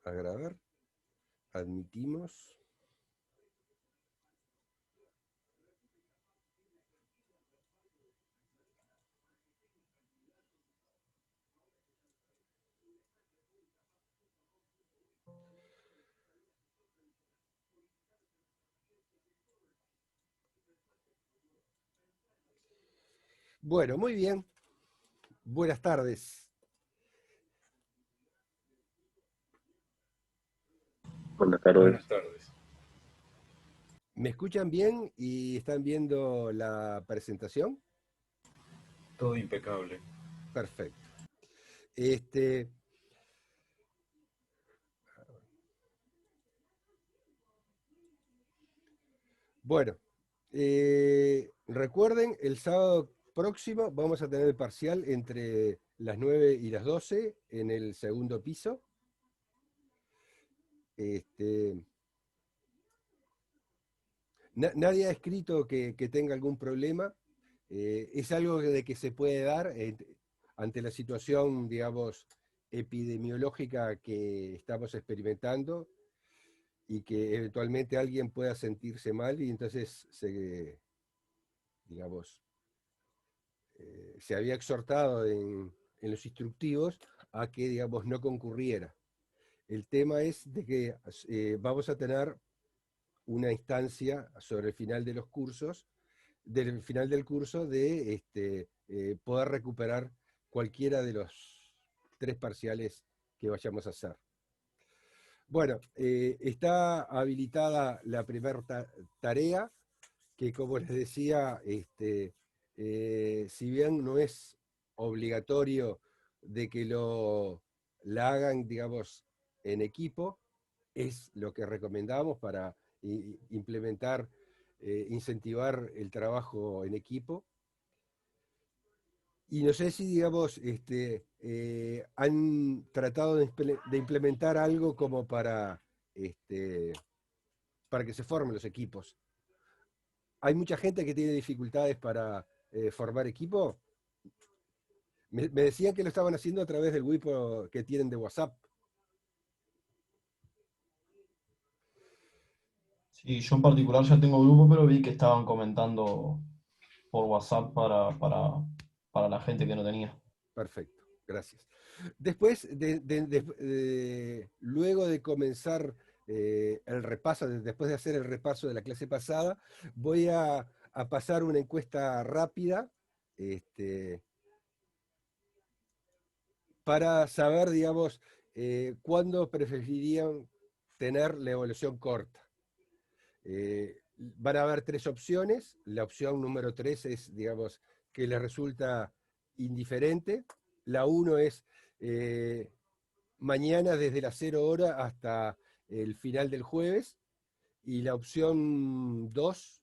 A grabar. Admitimos. Bueno, muy bien. Buenas tardes. Buenas tardes. Buenas tardes. ¿Me escuchan bien y están viendo la presentación? Todo impecable. Perfecto. Este, bueno, recuerden, el sábado próximo vamos a tener el parcial entre las 9 y las 12 en el segundo piso. Nadie ha escrito que tenga algún problema. Es algo de que se puede dar ante la situación, digamos, epidemiológica que estamos experimentando y que eventualmente alguien pueda sentirse mal y entonces digamos, se había exhortado en los instructivos a que, digamos, no concurriera. El tema es de que vamos a tener una instancia sobre el final de los cursos, del final del curso, de poder recuperar cualquiera de los 3 parciales que vayamos a hacer. Bueno, está habilitada la primera tarea, que como les decía, si bien no es obligatorio de que la hagan, digamos, en equipo, es lo que recomendamos para implementar, incentivar el trabajo en equipo. Y no sé si, digamos, han tratado de implementar algo como para que se formen los equipos. Hay mucha gente que tiene dificultades para formar equipo. Me decían que lo estaban haciendo a través del grupo que tienen de WhatsApp. Sí, yo en particular ya tengo grupo, pero vi que estaban comentando por WhatsApp para la gente que no tenía. Perfecto, gracias. Después, luego de comenzar el repaso, después de hacer el repaso de la clase pasada, voy a pasar una encuesta rápida para saber, digamos, cuándo preferirían tener la evaluación corta. Van a haber 3 opciones. La opción número 3 es, digamos, que les resulta indiferente. La 1 es mañana desde las 0 horas hasta el final del jueves. Y la opción 2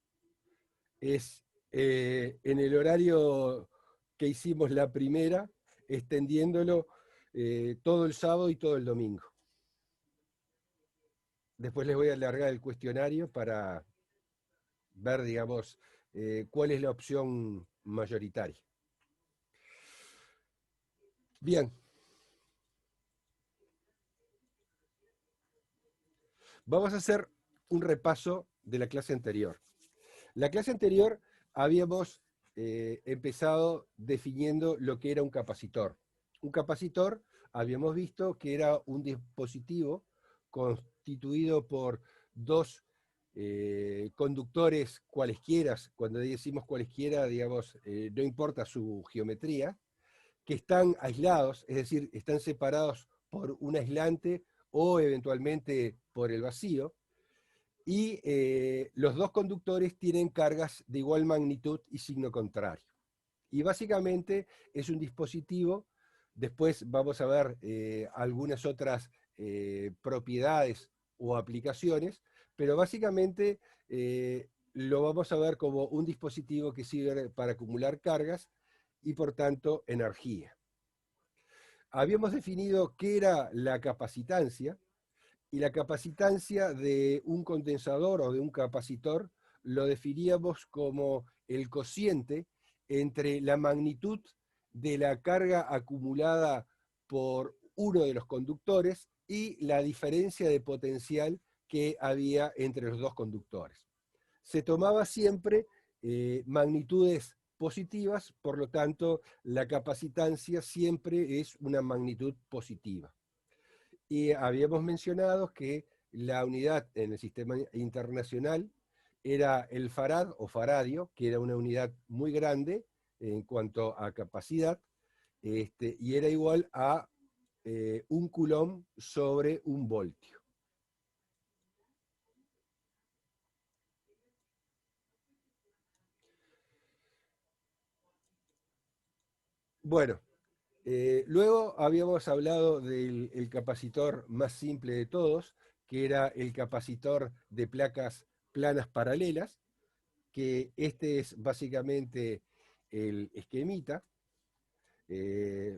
es en el horario que hicimos la primera, extendiéndolo todo el sábado y todo el domingo. Después les voy a alargar el cuestionario para ver, digamos, cuál es la opción mayoritaria. Bien. Vamos a hacer un repaso de la clase anterior. La clase anterior habíamos empezado definiendo lo que era un capacitor. Un capacitor habíamos visto que era un dispositivo constituido por 2 conductores cualesquiera. Cuando decimos cualesquiera, digamos, no importa su geometría, que están aislados, es decir, están separados por un aislante o eventualmente por el vacío, y los 2 conductores tienen cargas de igual magnitud y signo contrario. Y básicamente es un dispositivo, después vamos a ver algunas otras propiedades o aplicaciones, pero básicamente lo vamos a ver como un dispositivo que sirve para acumular cargas y por tanto energía. Habíamos definido qué era la capacitancia, y la capacitancia de un condensador o de un capacitor lo definíamos como el cociente entre la magnitud de la carga acumulada por uno de los conductores y la diferencia de potencial que había entre los dos conductores. Se tomaba siempre magnitudes positivas, por lo tanto, la capacitancia siempre es una magnitud positiva. Y habíamos mencionado que la unidad en el sistema internacional era el farad o faradio, que era una unidad muy grande en cuanto a capacidad, y era igual a 1 coulomb sobre 1 voltio. Bueno, luego habíamos hablado del capacitor más simple de todos, que era el capacitor de placas planas paralelas, que este es básicamente el esquemita.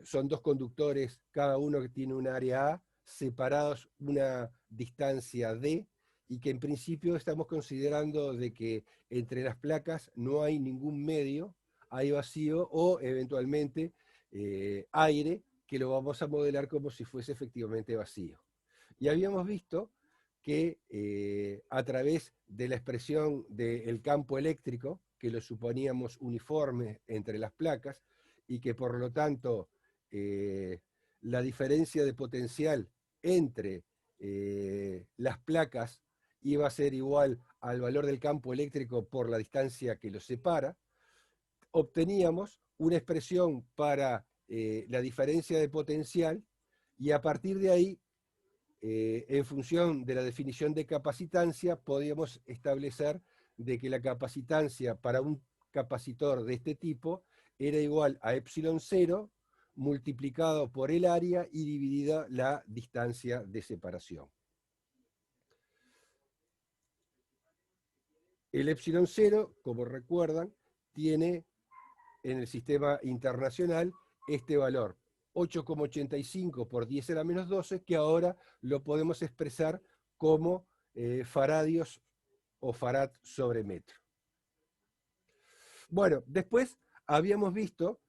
Son dos conductores, cada uno que tiene un área A, separados una distancia D, y que en principio estamos considerando de que entre las placas no hay ningún medio, hay vacío o eventualmente aire, que lo vamos a modelar como si fuese efectivamente vacío. Y habíamos visto que a través de la expresión del campo eléctrico, que lo suponíamos uniforme entre las placas, y que por lo tanto la diferencia de potencial entre las placas iba a ser igual al valor del campo eléctrico por la distancia que los separa, obteníamos una expresión para la diferencia de potencial, y a partir de ahí, en función de la definición de capacitancia, podíamos establecer de que la capacitancia para un capacitor de este tipo era igual a epsilon 0 multiplicado por el área y dividida la distancia de separación. El epsilon 0, como recuerdan, tiene en el sistema internacional este valor, 8,85 por 10 a la menos 12, que ahora lo podemos expresar como faradios o farad sobre metro. Bueno, después habíamos visto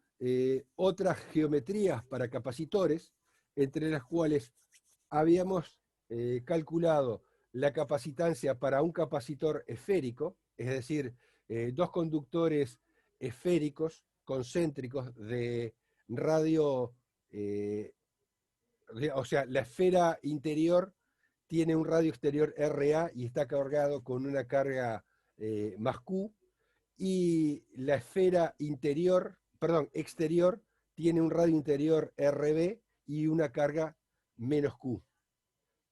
otras geometrías para capacitores, entre las cuales habíamos calculado la capacitancia para un capacitor esférico, es decir, dos conductores esféricos concéntricos de radio, o sea, la esfera interior tiene un radio exterior RA y está cargado con una carga más Q, y la esfera exterior tiene un radio interior RB y una carga menos Q.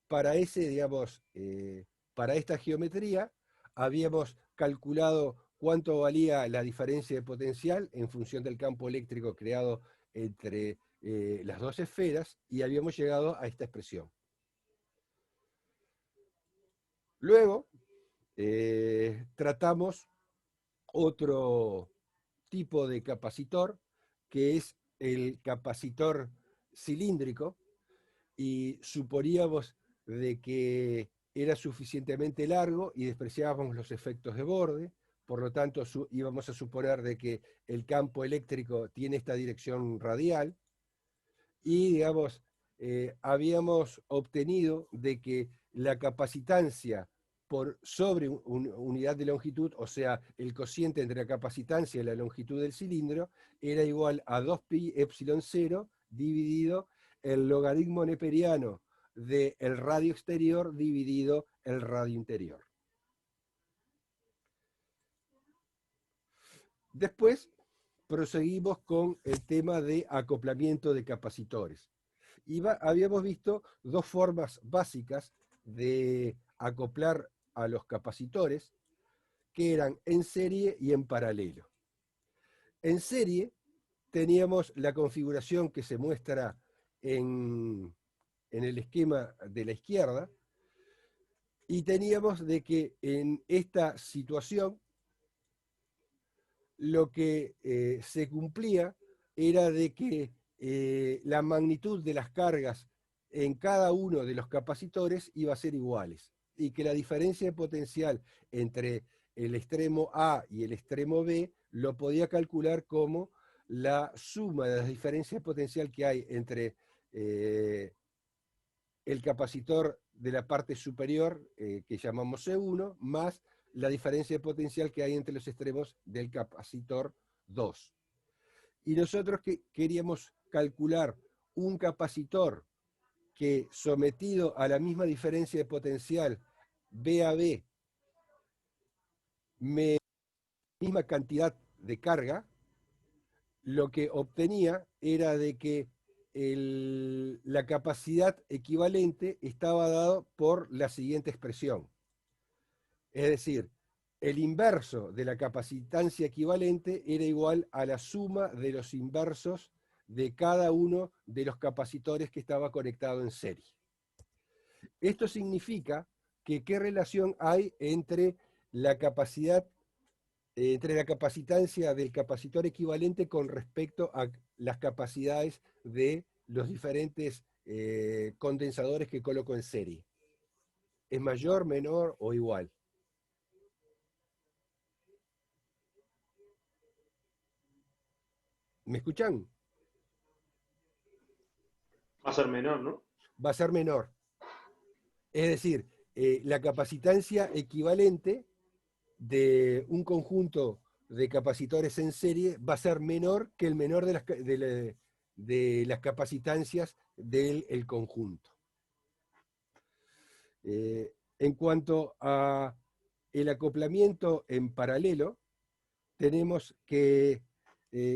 Para para esta geometría habíamos calculado cuánto valía la diferencia de potencial en función del campo eléctrico creado entre las dos esferas, y habíamos llegado a esta expresión. Luego tratamos otro tipo de capacitor, que es el capacitor cilíndrico, y suponíamos de que era suficientemente largo y despreciábamos los efectos de borde, por lo tanto íbamos a suponer de que el campo eléctrico tiene esta dirección radial, y habíamos obtenido de que la capacitancia por sobre una unidad de longitud, o sea, el cociente entre la capacitancia y la longitud del cilindro, era igual a 2pi epsilon 0 dividido el logaritmo neperiano del radio exterior dividido el radio interior. Después proseguimos con el tema de acoplamiento de capacitores. Y habíamos visto dos formas básicas de acoplar a los capacitores, que eran en serie y en paralelo. En serie teníamos la configuración que se muestra en el esquema de la izquierda, y teníamos de que en esta situación lo que se cumplía era de que la magnitud de las cargas en cada uno de los capacitores iba a ser iguales, y que la diferencia de potencial entre el extremo A y el extremo B lo podía calcular como la suma de las diferencias de potencial que hay entre el capacitor de la parte superior, que llamamos C1, más la diferencia de potencial que hay entre los extremos del capacitor 2. Y nosotros queríamos calcular un capacitor que, sometido a la misma diferencia de potencial B a B, misma cantidad de carga, lo que obtenía era de que la capacidad equivalente estaba dado por la siguiente expresión. Es decir, el inverso de la capacitancia equivalente era igual a la suma de los inversos de cada uno de los capacitores que estaba conectado en serie. Esto significa que qué relación hay entre la capacidad, entre la capacitancia del capacitor equivalente con respecto a las capacidades de los diferentes condensadores que coloco en serie. ¿Es mayor, menor o igual? ¿Me escuchan? Va a ser menor, ¿no? Va a ser menor. Es decir, la capacitancia equivalente de un conjunto de capacitores en serie va a ser menor que el menor de las capacitancias del conjunto. En cuanto a el acoplamiento en paralelo, tenemos que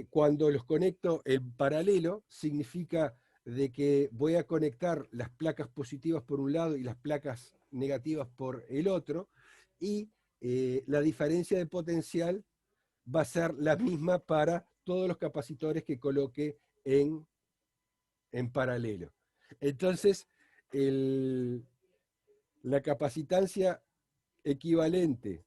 cuando los conecto en paralelo, significa de que voy a conectar las placas positivas por un lado y las placas negativas por el otro, y la diferencia de potencial va a ser la misma para todos los capacitores que coloque en paralelo. Entonces, la capacitancia equivalente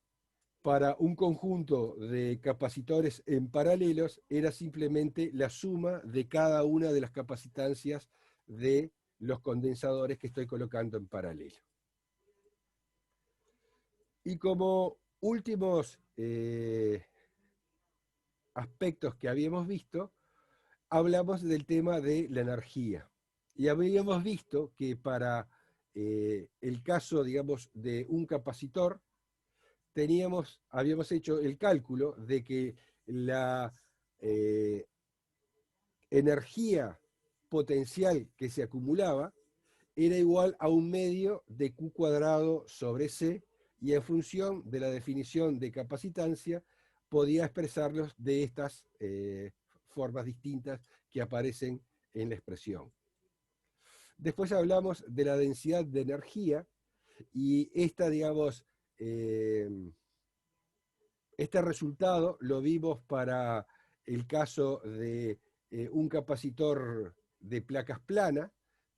para un conjunto de capacitores en paralelos era simplemente la suma de cada una de las capacitancias de los condensadores que estoy colocando en paralelo. Y como últimos aspectos que habíamos visto, hablamos del tema de la energía. Y habíamos visto que para el caso, digamos, de un capacitor, habíamos hecho el cálculo de que la energía potencial que se acumulaba era igual a un medio de Q cuadrado sobre C, y en función de la definición de capacitancia podía expresarlos de estas formas distintas que aparecen en la expresión. Después hablamos de la densidad de energía, y esta, digamos, este resultado lo vimos para el caso de un capacitor de placas planas,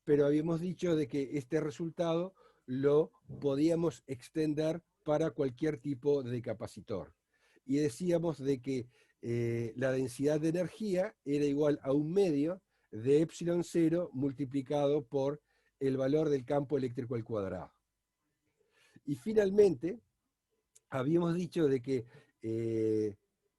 pero habíamos dicho de que este resultado lo podíamos extender para cualquier tipo de capacitor. Y decíamos de que la densidad de energía era igual a un medio de epsilon 0 multiplicado por el valor del campo eléctrico al cuadrado. Y finalmente, habíamos dicho de que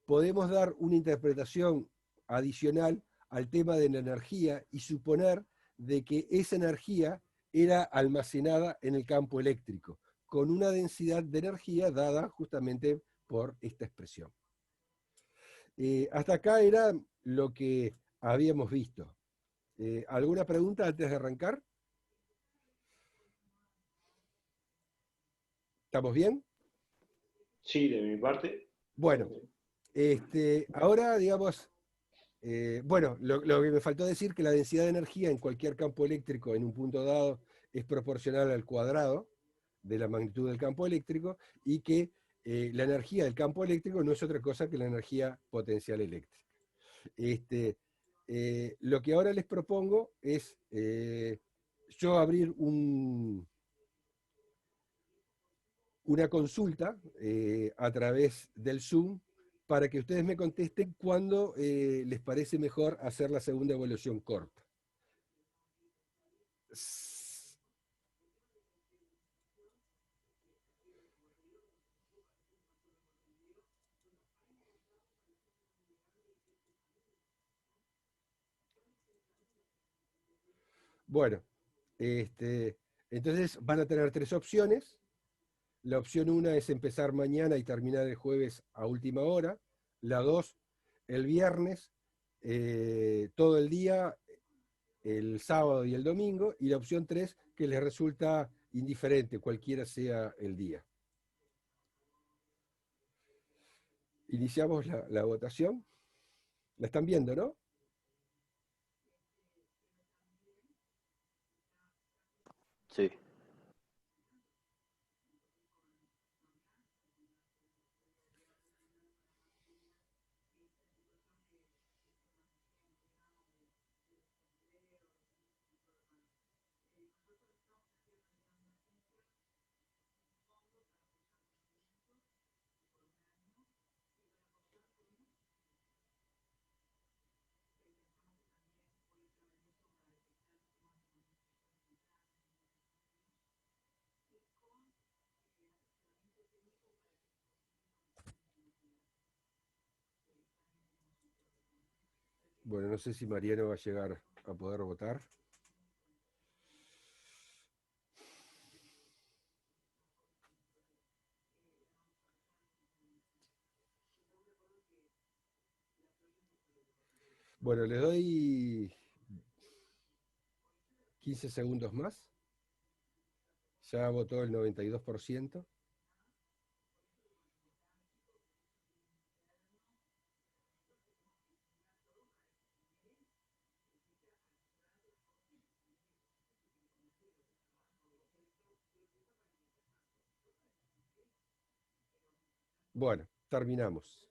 podemos dar una interpretación adicional al tema de la energía y suponer de que esa energía era almacenada en el campo eléctrico, con una densidad de energía dada justamente por esta expresión. Hasta acá era lo que habíamos visto. ¿Alguna pregunta antes de arrancar? ¿Estamos bien? Sí, de mi parte. Bueno, ahora, digamos, bueno, lo que me faltó decir, que la densidad de energía en cualquier campo eléctrico en un punto dado es proporcional al cuadrado de la magnitud del campo eléctrico, y que la energía del campo eléctrico no es otra cosa que la energía potencial eléctrica. Lo que ahora les propongo es yo abrir una consulta a través del Zoom para que ustedes me contesten cuándo les parece mejor hacer la segunda evaluación corta. Bueno, entonces van a tener tres opciones. La opción 1 es empezar mañana y terminar el jueves a última hora. La 2, el viernes, todo el día, el sábado y el domingo. Y la opción 3, que les resulta indiferente, cualquiera sea el día. Iniciamos la votación. La están viendo, ¿no? Sí. Bueno, no sé si Mariano va a llegar a poder votar. Bueno, les doy 15 segundos más. Ya votó el 92%. Bueno, terminamos.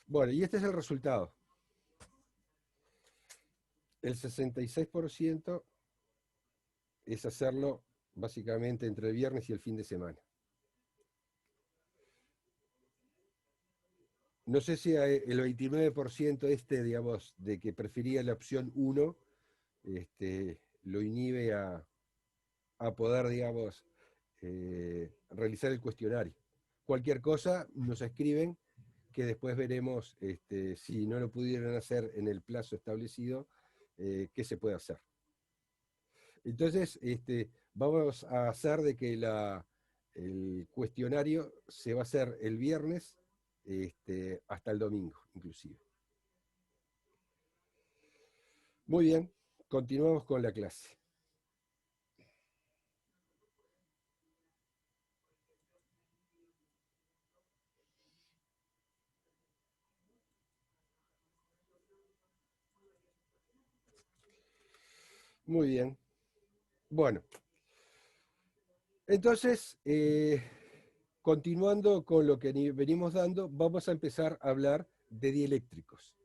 Bueno, y este es el resultado. El 66% es hacerlo básicamente entre el viernes y el fin de semana. No sé si el 29% digamos, de que prefería la opción 1, lo inhibe a poder, digamos, realizar el cuestionario. Cualquier cosa nos escriben, que después veremos si no lo pudieron hacer en el plazo establecido, qué se puede hacer. Entonces, vamos a hacer de que el cuestionario se va a hacer el viernes hasta el domingo, inclusive. Muy bien, continuamos con la clase. Muy bien. Bueno, entonces, continuando con lo que venimos dando, vamos a empezar a hablar de dieléctricos,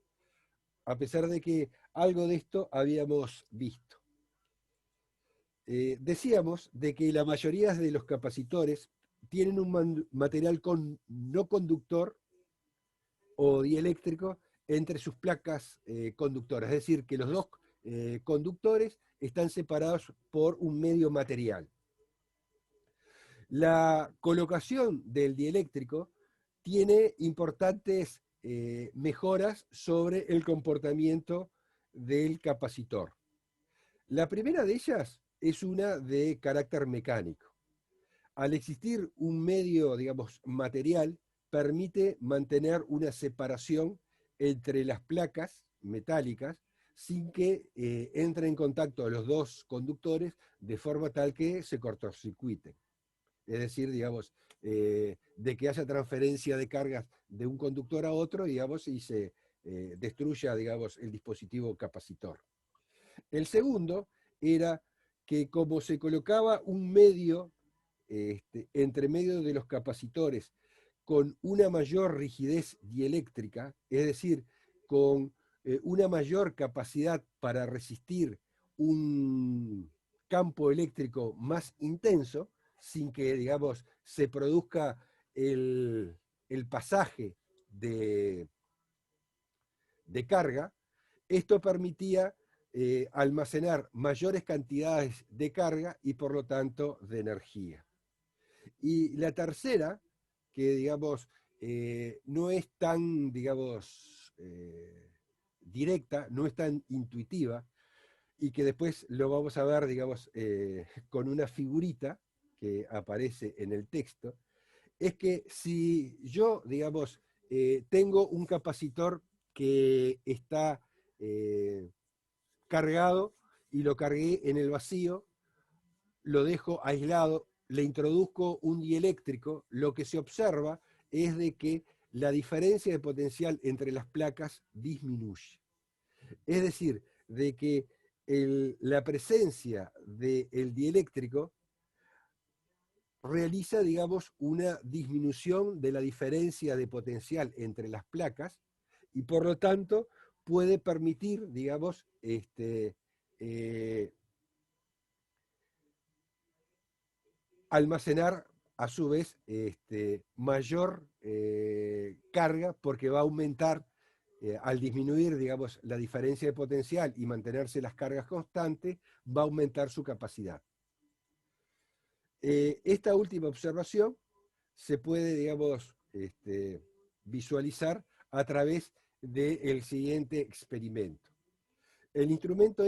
a pesar de que algo de esto habíamos visto. Decíamos de que la mayoría de los capacitores tienen un material no conductor o dieléctrico entre sus placas conductoras, es decir, que los dos conductores están separados por un medio material. La colocación del dieléctrico tiene importantes mejoras sobre el comportamiento del capacitor. La primera de ellas es una de carácter mecánico. Al existir un medio, digamos, material, permite mantener una separación entre las placas metálicas sin que entren en contacto los dos conductores de forma tal que se cortocircuiten. Es decir, digamos, de que haya transferencia de cargas de un conductor a otro, digamos, y se destruya, digamos, el dispositivo capacitor. El segundo era que como se colocaba un medio entre medio de los capacitores con una mayor rigidez dieléctrica, es decir, con una mayor capacidad para resistir un campo eléctrico más intenso, sin que, digamos, se produzca el pasaje de carga, esto permitía almacenar mayores cantidades de carga y por lo tanto de energía. Y la tercera, que digamos no es tan, digamos, directa, no es tan intuitiva, y que después lo vamos a ver, digamos, con una figurita que aparece en el texto, es que si yo, digamos, tengo un capacitor que está cargado y lo cargué en el vacío, lo dejo aislado, le introduzco un dieléctrico, lo que se observa es de que la diferencia de potencial entre las placas disminuye. Es decir, de que la presencia del dieléctrico realiza, digamos, una disminución de la diferencia de potencial entre las placas y por lo tanto puede permitir, digamos, almacenar a su vez mayor carga porque va a aumentar, al disminuir, digamos, la diferencia de potencial y mantenerse las cargas constantes, va a aumentar su capacidad. Esta última observación se puede, digamos, visualizar a través del siguiente experimento. El instrumento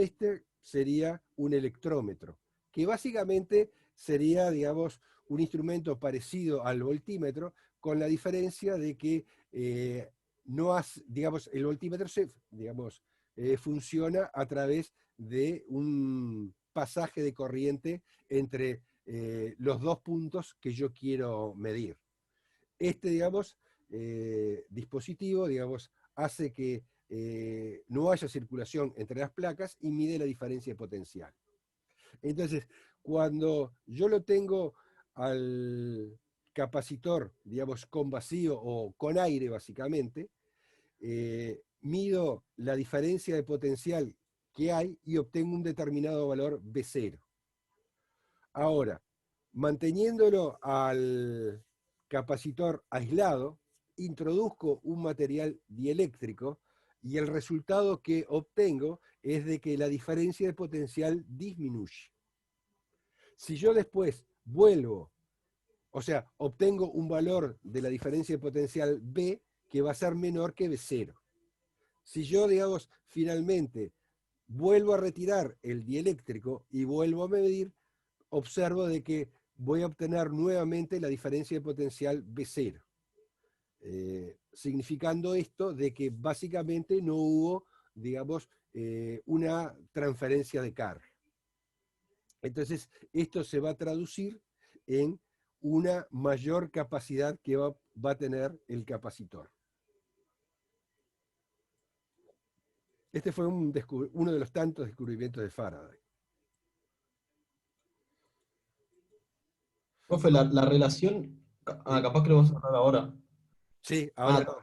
sería un electrómetro, que básicamente sería, digamos, un instrumento parecido al voltímetro, con la diferencia de que digamos, el voltímetro funciona a través de un pasaje de corriente entre los dos puntos que yo quiero medir. Digamos, dispositivo, digamos, hace que no haya circulación entre las placas y mide la diferencia de potencial. Entonces, cuando yo lo tengo al capacitor, digamos, con vacío o con aire, básicamente, mido la diferencia de potencial que hay y obtengo un determinado valor B0. Ahora, manteniéndolo al capacitor aislado, introduzco un material dieléctrico y el resultado que obtengo es de que la diferencia de potencial disminuye. Si yo después vuelvo, o sea, obtengo un valor de la diferencia de potencial B que va a ser menor que B0. Si yo, digamos, finalmente vuelvo a retirar el dieléctrico y vuelvo a medir, observo de que voy a obtener nuevamente la diferencia de potencial B0. Significando esto de que básicamente no hubo, digamos, una transferencia de carga. Entonces, esto se va a traducir en una mayor capacidad que va a tener el capacitor. Este fue uno de los tantos descubrimientos de Faraday. Profe, la relación. Capaz que lo vamos a hablar ahora. Sí, ahora no.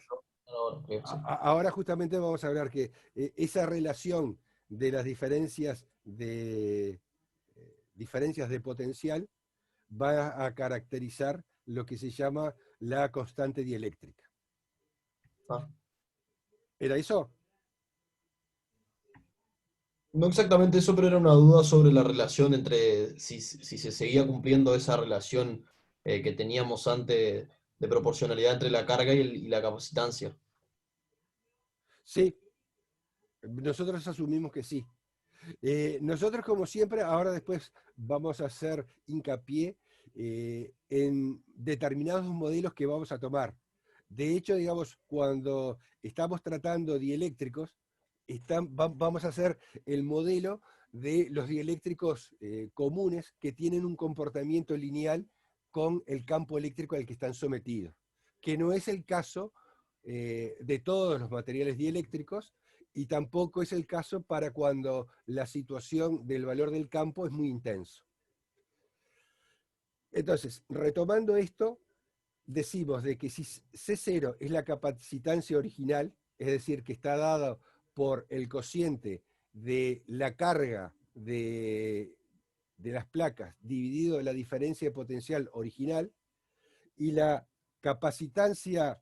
Ahora, sí. Ahora justamente vamos a hablar que esa relación de las diferencias de potencial va a caracterizar lo que se llama la constante dieléctrica. ¿Era eso? No exactamente eso, pero era una duda sobre la relación entre si se seguía cumpliendo esa relación que teníamos antes de proporcionalidad entre la carga y la capacitancia. Sí, nosotros asumimos que sí. Nosotros, como siempre, ahora después vamos a hacer hincapié en determinados modelos que vamos a tomar. De hecho, digamos, cuando estamos tratando dieléctricos, vamos a hacer el modelo de los dieléctricos comunes que tienen un comportamiento lineal con el campo eléctrico al que están sometidos, que no es el caso de todos los materiales dieléctricos, y tampoco es el caso para cuando la situación del valor del campo es muy intenso. Entonces, retomando esto, decimos de que si C0 es la capacitancia original, es decir, que está dada por el cociente de la carga de las placas dividido la diferencia de potencial original, y la capacitancia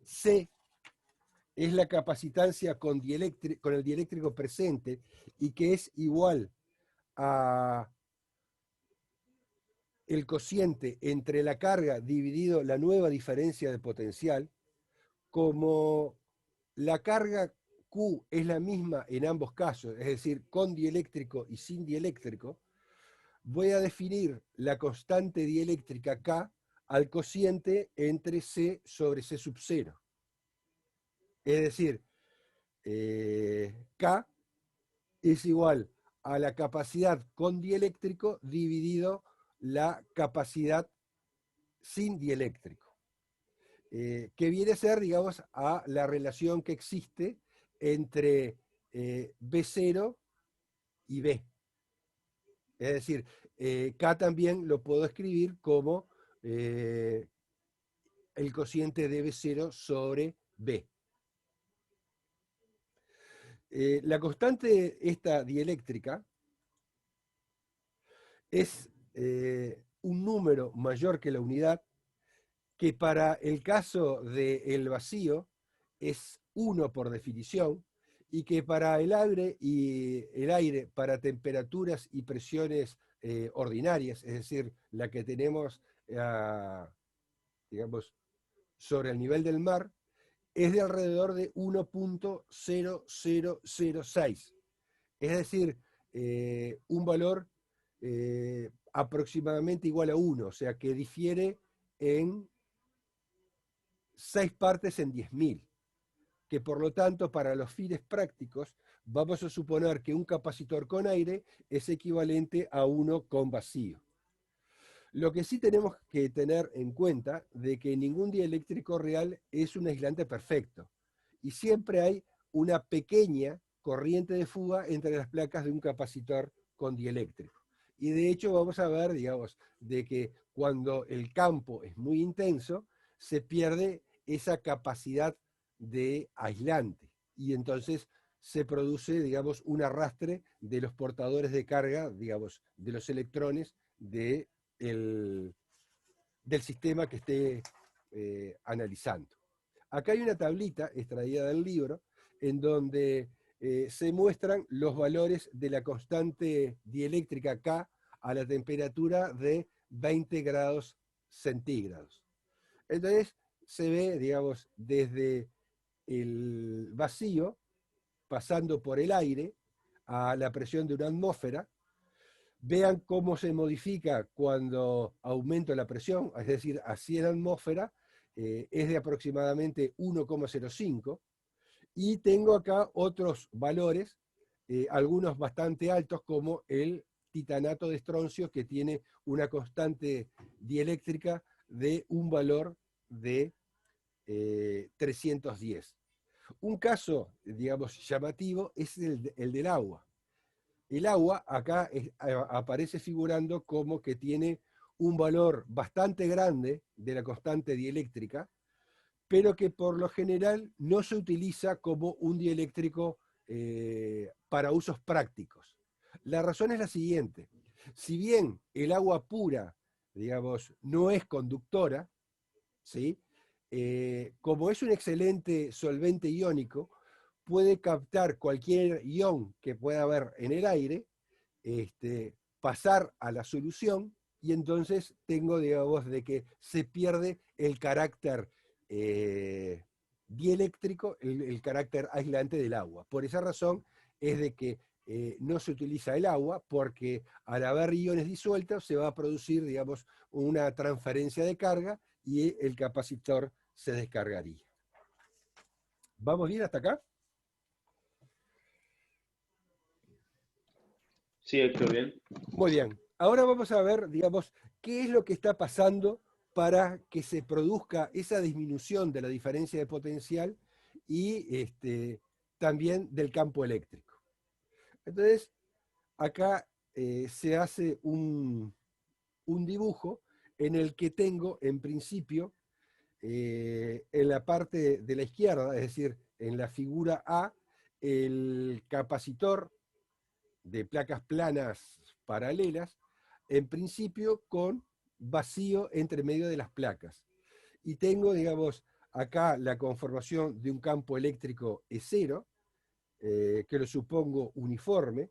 C es la capacitancia con el dieléctrico presente y que es igual a el cociente entre la carga dividido la nueva diferencia de potencial. Como la carga Q es la misma en ambos casos, es decir, con dieléctrico y sin dieléctrico, voy a definir la constante dieléctrica K al cociente entre C sobre C sub 0. Es decir, K es igual a la capacidad con dieléctrico dividido la capacidad sin dieléctrico. Que viene a ser, digamos, a la relación que existe entre B0 y B. Es decir, K también lo puedo escribir como el cociente de B0 sobre B. La constante esta dieléctrica es un número mayor que la unidad, que para el caso del vacío es 1 por definición, y que para el aire para temperaturas y presiones ordinarias, es decir, la que tenemos, digamos, sobre el nivel del mar, es de alrededor de 1.0006. Es decir, un valor aproximadamente igual a 1, o sea que difiere en 6 partes en 10.000, que por lo tanto para los fines prácticos vamos a suponer que un capacitor con aire es equivalente a uno con vacío. Lo que sí tenemos que tener en cuenta de que ningún dieléctrico real es un aislante perfecto y siempre hay una pequeña corriente de fuga entre las placas de un capacitor con dieléctrico. Y de hecho vamos a ver, digamos, de que cuando el campo es muy intenso, se pierde esa capacidad de aislante y entonces se produce, digamos, un arrastre de los portadores de carga, digamos, de los electrones del sistema que esté analizando. Acá hay una tablita extraída del libro en donde se muestran los valores de la constante dieléctrica K a la temperatura de 20 grados centígrados. Entonces se ve, digamos, desde el vacío, pasando por el aire, a la presión de una atmósfera. Vean cómo se modifica cuando aumento la presión, es decir, a 100 atmósferas, es de aproximadamente 1,05. Y tengo acá otros valores, algunos bastante altos, como el titanato de estroncio, que tiene una constante dieléctrica de un valor de 310. Un caso, digamos, llamativo es el del agua. El agua acá aparece figurando como que tiene un valor bastante grande de la constante dieléctrica, pero que por lo general no se utiliza como un dieléctrico para usos prácticos. La razón es la siguiente: si bien el agua pura, digamos, no es conductora, ¿sí? Como es un excelente solvente iónico, puede captar cualquier ión que pueda haber en el aire, pasar a la solución, y entonces tengo, digamos, de que se pierde el carácter dieléctrico, el carácter aislante del agua. Por esa razón es de que no se utiliza el agua, porque al haber iones disueltos se va a producir, digamos, una transferencia de carga y el capacitor se descargaría. ¿Vamos bien hasta acá? Sí, Héctor, bien. Muy bien. Ahora vamos a ver, digamos, qué es lo que está pasando para que se produzca esa disminución de la diferencia de potencial y también del campo eléctrico. Entonces, acá se hace un dibujo en el que tengo, en principio, en la parte de la izquierda, es decir, en la figura A, el capacitor de placas planas paralelas, en principio con vacío entre medio de las placas. Y tengo, digamos, acá la conformación de un campo eléctrico E0, que lo supongo uniforme,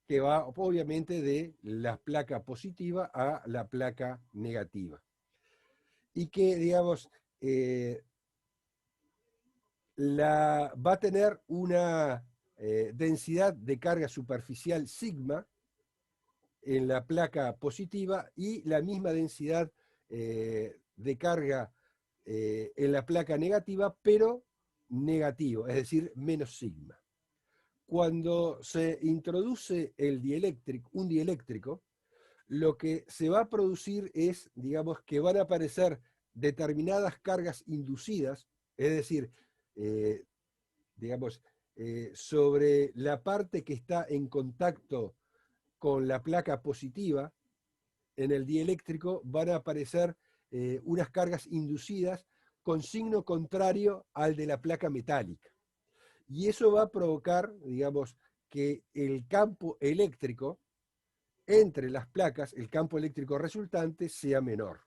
que va obviamente de la placa positiva a la placa negativa. Y que, digamos, va a tener una densidad de carga superficial sigma en la placa positiva y la misma densidad de carga en la placa negativa, pero negativo, es decir, menos sigma. Cuando se introduce un dieléctrico, lo que se va a producir es, digamos, que van a aparecer determinadas cargas inducidas, es decir, digamos, sobre la parte que está en contacto con la placa positiva, en el dieléctrico van a aparecer unas cargas inducidas con signo contrario al de la placa metálica. Y eso va a provocar, digamos, que el campo eléctrico entre las placas, el campo eléctrico resultante, sea menor.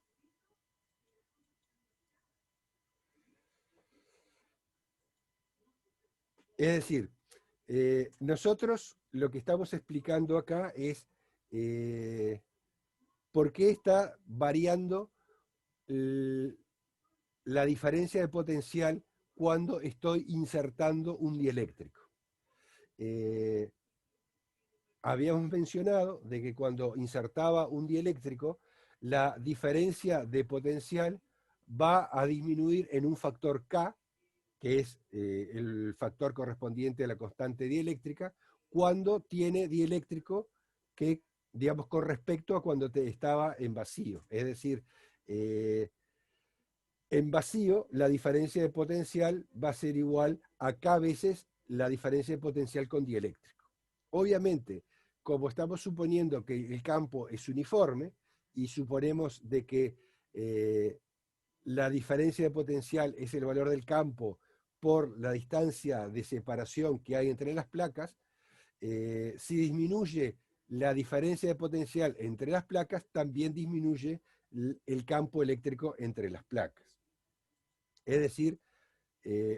Es decir, nosotros lo que estamos explicando acá es por qué está variando la diferencia de potencial cuando estoy insertando un dieléctrico. Habíamos mencionado de que cuando insertaba un dieléctrico, la diferencia de potencial va a disminuir en un factor K, que es el factor correspondiente a la constante dieléctrica, cuando tiene dieléctrico que, digamos, con respecto a cuando estaba en vacío. Es decir, en vacío la diferencia de potencial va a ser igual a K veces la diferencia de potencial con dieléctrico. Obviamente, como estamos suponiendo que el campo es uniforme y suponemos de que la diferencia de potencial es el valor del campo por la distancia de separación que hay entre las placas, si disminuye la diferencia de potencial entre las placas, también disminuye el campo eléctrico entre las placas. Es decir,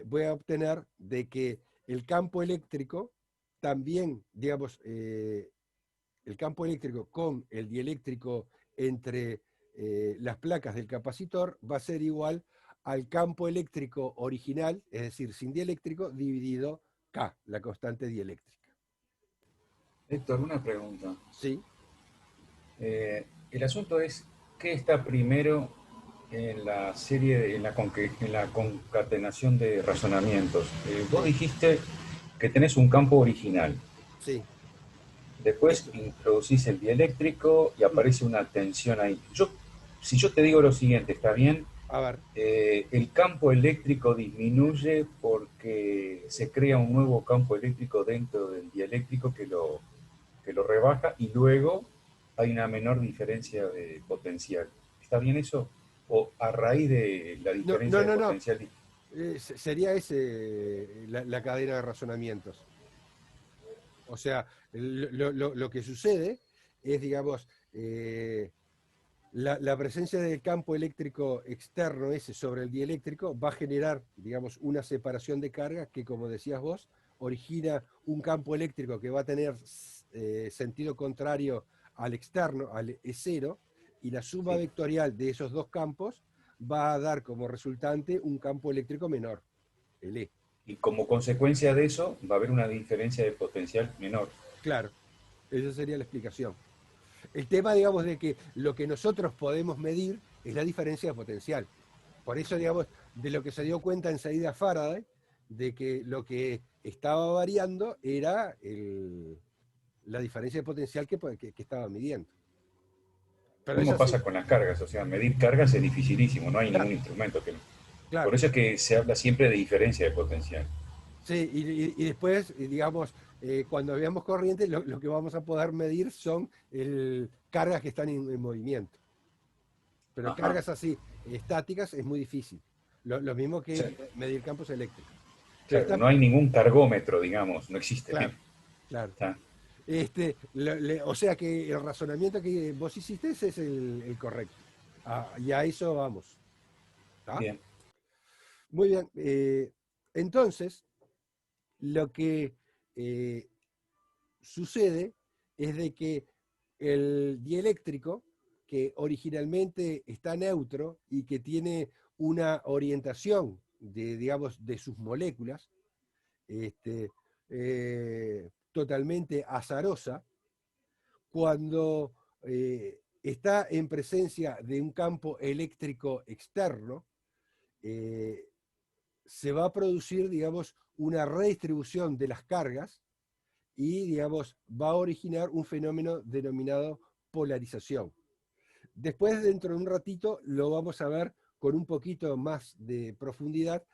voy a obtener de que el campo eléctrico también, digamos, el campo eléctrico con el dieléctrico entre las placas del capacitor va a ser igual al campo eléctrico original, es decir, sin dieléctrico, dividido K, la constante dieléctrica. Héctor, una pregunta. ¿Sí? El asunto es, ¿qué está primero en la serie, en la concatenación de razonamientos? Vos dijiste que tenés un campo original. Sí. Después Eso. introducís el dieléctrico y aparece una tensión ahí. Si yo te digo lo siguiente, ¿está bien? A ver. El campo eléctrico disminuye porque se crea un nuevo campo eléctrico dentro del dieléctrico que lo rebaja y luego hay una menor diferencia de potencial. ¿Está bien eso? ¿O a raíz de la diferencia de No. potencial? Sería ese la cadena de razonamientos. O sea, lo que sucede es, digamos, la presencia del campo eléctrico externo ese sobre el dieléctrico va a generar, digamos, una separación de carga que, como decías vos, origina un campo eléctrico que va a tener sentido contrario al externo, al E0, y la suma Sí. vectorial de esos dos campos va a dar como resultante un campo eléctrico menor, el E. Y como consecuencia de eso va a haber una diferencia de potencial menor. Claro, esa sería la explicación. El tema, digamos, de que lo que nosotros podemos medir es la diferencia de potencial. Por eso, digamos, de lo que se dio cuenta enseguida Faraday, de que lo que estaba variando era la diferencia de potencial que estaba midiendo. Lo Pero es mismo así. pasa con las cargas, o sea, medir cargas es dificilísimo, no hay Claro, ningún instrumento que... Por claro. eso es que se habla siempre de diferencia de potencial. Sí, y después, digamos, cuando veamos corriente, lo que vamos a poder medir son cargas que están en movimiento. Pero Ajá. cargas así, estáticas, es muy difícil. Lo mismo O que sea, medir campos eléctricos. Pero claro, no hay ningún cargómetro, digamos, no existe. claro, claro. Está O sea que el razonamiento que vos hiciste ese es el correcto. Y a eso vamos. ¿Tá? bien. Muy bien. Entonces, lo que sucede es de que el dieléctrico, que originalmente está neutro y que tiene una orientación de, digamos, de sus moléculas, totalmente azarosa, cuando está en presencia de un campo eléctrico externo, se va a producir, digamos, una redistribución de las cargas y, digamos, va a originar un fenómeno denominado polarización. Después, dentro de un ratito, lo vamos a ver con un poquito más de profundidad,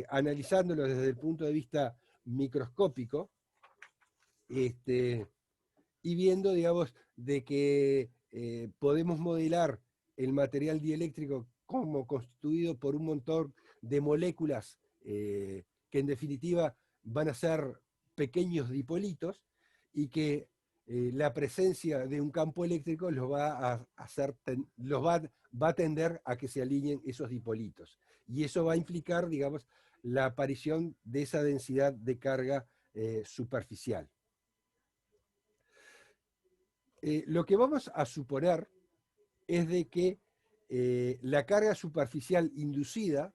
analizándolo desde el punto de vista microscópico, y viendo, digamos, de que podemos modelar el material dieléctrico como constituido por un montón de moléculas que en definitiva van a ser pequeños dipolitos y que la presencia de un campo eléctrico los va a hacer, va a tender a que se alineen esos dipolitos. Y eso va a implicar, digamos, la aparición de esa densidad de carga superficial. Lo que vamos a suponer es de que la carga superficial inducida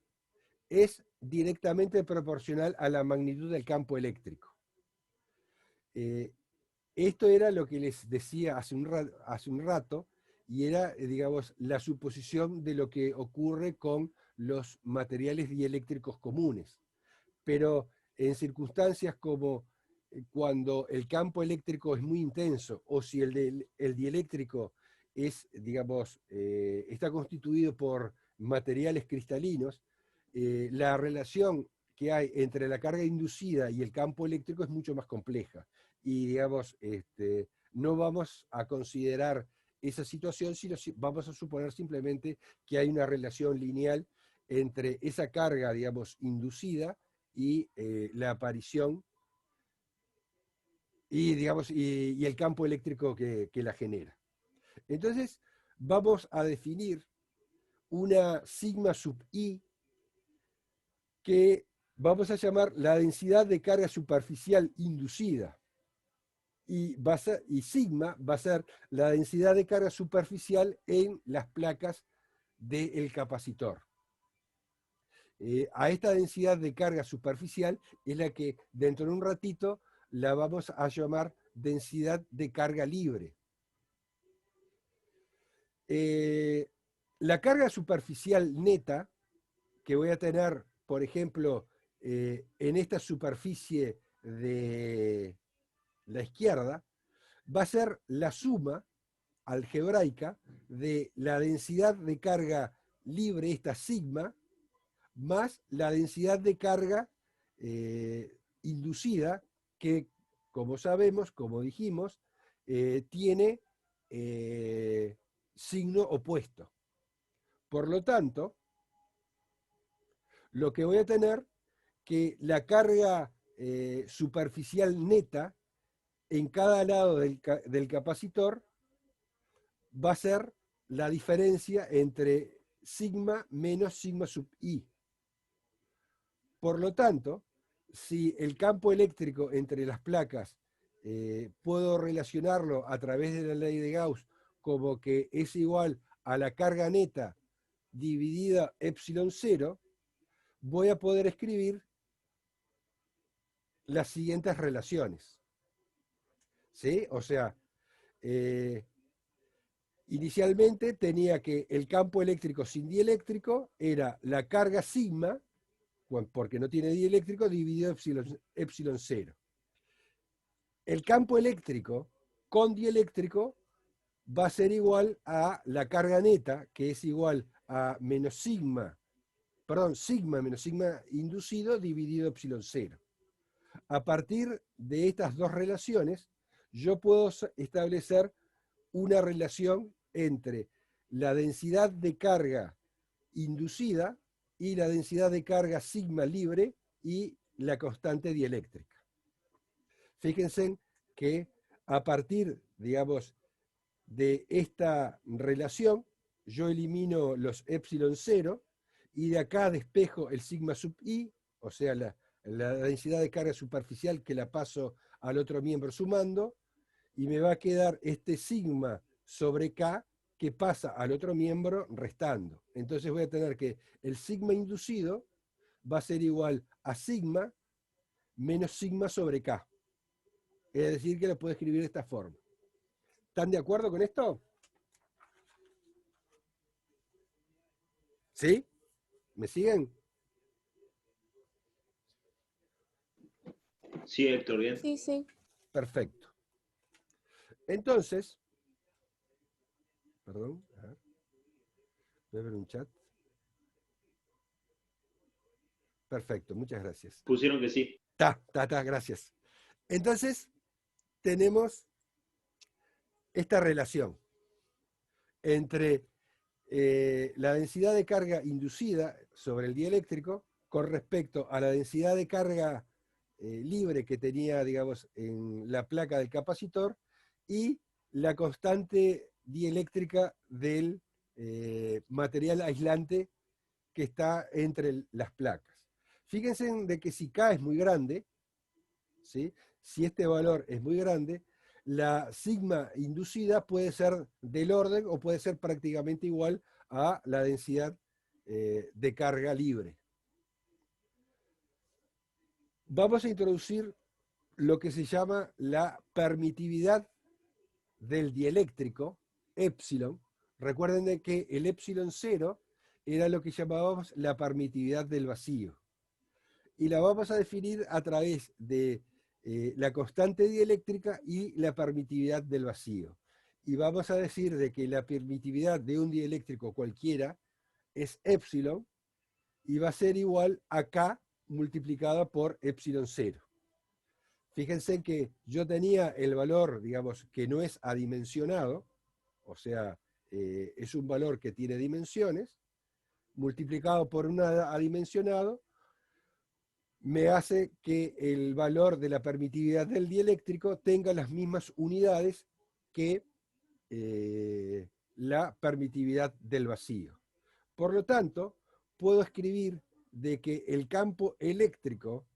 es directamente proporcional a la magnitud del campo eléctrico. Esto era lo que les decía hace un rato, y era, digamos, la suposición de lo que ocurre con los materiales dieléctricos comunes. Pero en circunstancias como cuando el campo eléctrico es muy intenso, o si el dieléctrico es, digamos, está constituido por materiales cristalinos, la relación que hay entre la carga inducida y el campo eléctrico es mucho más compleja. Y, digamos, no vamos a considerar esa situación, sino vamos a suponer simplemente que hay una relación lineal entre esa carga, digamos, inducida y la aparición y, digamos, y el campo eléctrico que la genera. Entonces, vamos a definir una sigma sub i que vamos a llamar la densidad de carga superficial inducida. Y sigma va a ser la densidad de carga superficial en las placas del capacitor. A esta densidad de carga superficial es la que dentro de un ratito la vamos a llamar densidad de carga libre. La carga superficial neta que voy a tener, por ejemplo, en esta superficie de la izquierda, va a ser la suma algebraica de la densidad de carga libre, esta sigma, más la densidad de carga inducida, que, como sabemos, como dijimos, tiene signo opuesto. Por lo tanto, lo que voy a tener que la carga superficial neta en cada lado del capacitor va a ser la diferencia entre sigma menos sigma sub i. Por lo tanto, si el campo eléctrico entre las placas puedo relacionarlo a través de la ley de Gauss como que es igual a la carga neta dividida epsilon 0, voy a poder escribir las siguientes relaciones. ¿Sí? O sea, inicialmente tenía que el campo eléctrico sin dieléctrico era la carga sigma, porque no tiene dieléctrico, dividido epsilon 0. El campo eléctrico con dieléctrico va a ser igual a la carga neta, que es igual a sigma menos sigma inducido dividido epsilon 0. A partir de estas dos relaciones, yo puedo establecer una relación entre la densidad de carga inducida y la densidad de carga sigma libre y la constante dieléctrica. Fíjense que a partir, digamos, de esta relación, yo elimino los epsilon 0 y de acá despejo el sigma sub i, o sea, la densidad de carga superficial que la paso al otro miembro sumando, y me va a quedar este sigma sobre K que pasa al otro miembro restando. Entonces voy a tener que el sigma inducido va a ser igual a sigma menos sigma sobre K. Es decir, que lo puedo escribir de esta forma. ¿Están de acuerdo con esto? ¿Sí? ¿Me siguen? Sí, Héctor, bien. Sí, sí. Perfecto. Entonces, perdón, a ver, voy a ver un chat. Perfecto, muchas gracias. Pusieron que sí. Gracias. Entonces, tenemos esta relación entre la densidad de carga inducida sobre el dieléctrico con respecto a la densidad de carga libre que tenía, digamos, en la placa del capacitor y la constante dieléctrica del material aislante que está entre las placas. Fíjense de que si K es muy grande, ¿sí? Si este valor es muy grande, la sigma inducida puede ser del orden o puede ser prácticamente igual a la densidad de carga libre. Vamos a introducir lo que se llama la permitividad del dieléctrico, epsilon. Recuerden de que el epsilon 0 era lo que llamábamos la permitividad del vacío. Y la vamos a definir a través de la constante dieléctrica y la permitividad del vacío. Y vamos a decir de que la permitividad de un dieléctrico cualquiera es epsilon y va a ser igual a K multiplicada por epsilon 0. Fíjense que yo tenía el valor, digamos, que no es adimensionado, o sea, es un valor que tiene dimensiones, multiplicado por un adimensionado, me hace que el valor de la permitividad del dieléctrico tenga las mismas unidades que la permitividad del vacío. Por lo tanto, puedo escribir de que el campo eléctrico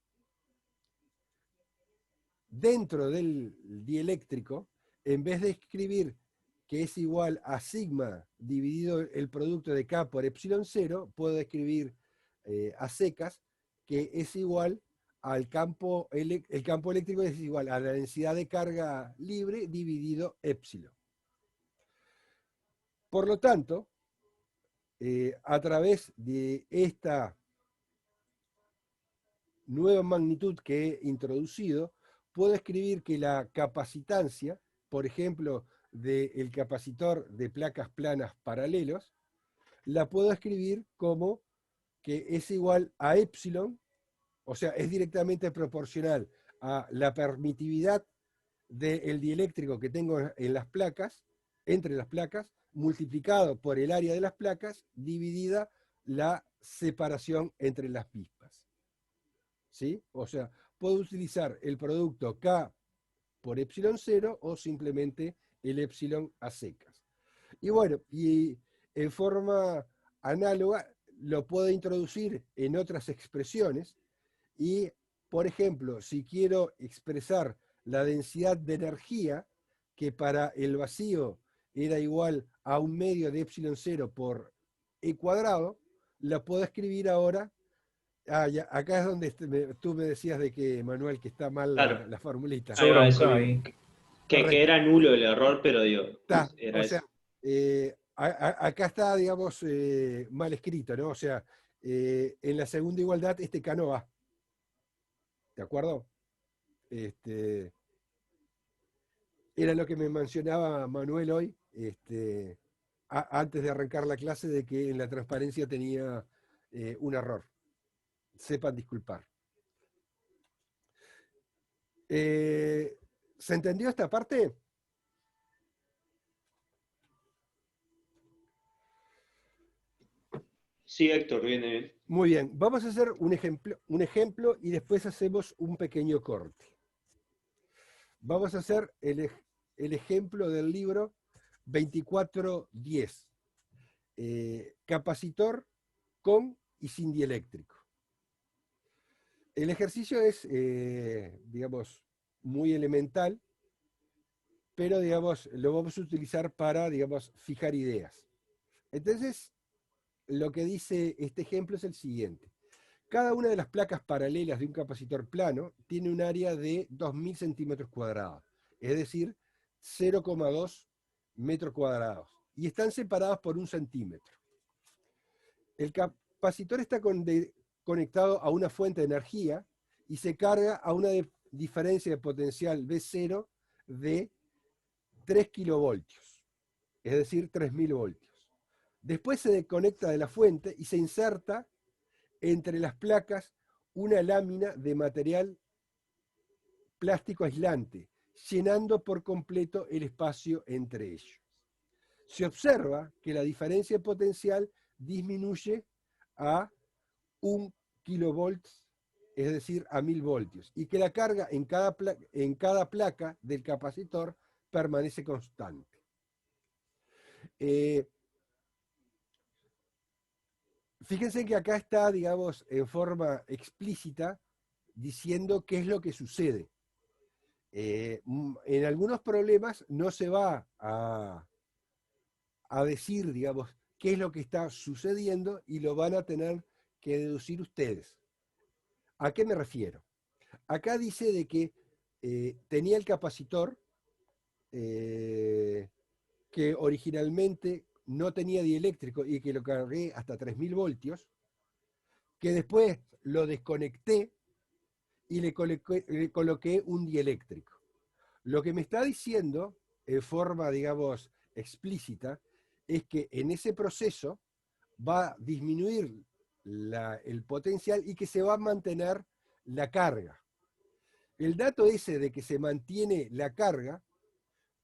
dentro del dieléctrico, en vez de escribir que es igual a sigma dividido el producto de K por epsilon 0, puedo escribir a secas que es igual al campo, el campo eléctrico es igual a la densidad de carga libre dividido epsilon. Por lo tanto, a través de esta nueva magnitud que he introducido, puedo escribir que la capacitancia, por ejemplo, del capacitor de placas planas paralelos, la puedo escribir como que es igual a epsilon, o sea, es directamente proporcional a la permitividad del dieléctrico que tengo en las placas, entre las placas, multiplicado por el área de las placas, dividida la separación entre las mismas. ¿Sí? O sea, puedo utilizar el producto K por epsilon 0 o simplemente el epsilon a secas. Y bueno, y en forma análoga lo puedo introducir en otras expresiones y, por ejemplo, si quiero expresar la densidad de energía, que para el vacío era igual a 1/2 de epsilon 0 por E cuadrado, la puedo escribir ahora. Ya, acá es donde tú me decías de que, Manuel, que está mal Claro. la formulita. Ahí va, Sobra un eso K mismo. ahí. Que era nulo el error, pero digo, era O eso. sea, acá está, digamos, mal escrito, ¿no? O sea, en la segunda igualdad este K no va. ¿De acuerdo? Era lo que me mencionaba Manuel hoy, antes de arrancar la clase, de que en la transparencia tenía un error. Sepan disculpar. ¿Se entendió esta parte? Sí, Héctor, viene bien. Muy bien, vamos a hacer un ejemplo y después hacemos un pequeño corte. Vamos a hacer el ejemplo del libro 2410. Capacitor con y sin dieléctrico. El ejercicio es, digamos, muy elemental. pero digamos, lo vamos a utilizar para, digamos, fijar ideas. Entonces, lo que dice este ejemplo es el siguiente. Cada una de las placas paralelas de un capacitor plano tiene un área de 2000 centímetros cuadrados, es decir, 0,2 metros cuadrados, y están separados por 1 centímetro. El capacitor está conectado a una fuente de energía y se carga a una diferencia de potencial V0 de 3 kilovoltios, es decir, 3000 voltios. Después se desconecta de la fuente y se inserta entre las placas una lámina de material plástico aislante, llenando por completo el espacio entre ellos. Se observa que la diferencia de potencial disminuye a 1 kilovolts, es decir, a 1000 voltios, y que la carga en cada placa del capacitor permanece constante. Fíjense que acá está, digamos, en forma explícita, diciendo qué es lo que sucede. En algunos problemas no se va a decir, digamos, qué es lo que está sucediendo y lo van a tener que deducir ustedes. ¿A qué me refiero? Acá dice de que tenía el capacitor que originalmente no tenía dieléctrico y que lo cargué hasta 3000 voltios, que después lo desconecté y le coloqué un dieléctrico. Lo que me está diciendo, en forma, digamos, explícita, es que en ese proceso va a disminuir el potencial y que se va a mantener la carga. El dato ese de que se mantiene la carga,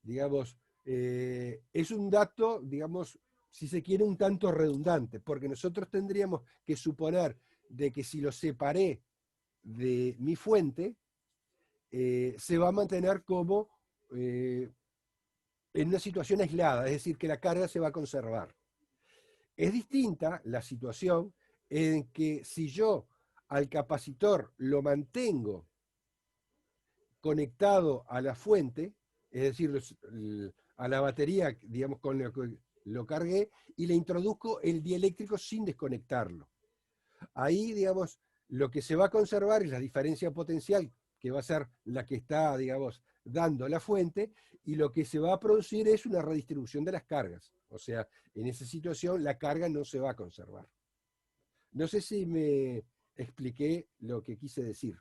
digamos, es un dato, digamos, si se quiere, un tanto redundante, porque nosotros tendríamos que suponer de que si lo separé de mi fuente, se va a mantener como en una situación aislada, es decir, que la carga se va a conservar. Es distinta la situación en que si yo al capacitor lo mantengo conectado a la fuente, es decir, a la batería, digamos, con lo que lo cargué, y le introduzco el dieléctrico sin desconectarlo. Ahí, digamos, lo que se va a conservar es la diferencia potencial, que va a ser la que está, digamos, dando la fuente, y lo que se va a producir es una redistribución de las cargas. O sea, en esa situación la carga no se va a conservar. No sé si me expliqué lo que quise decir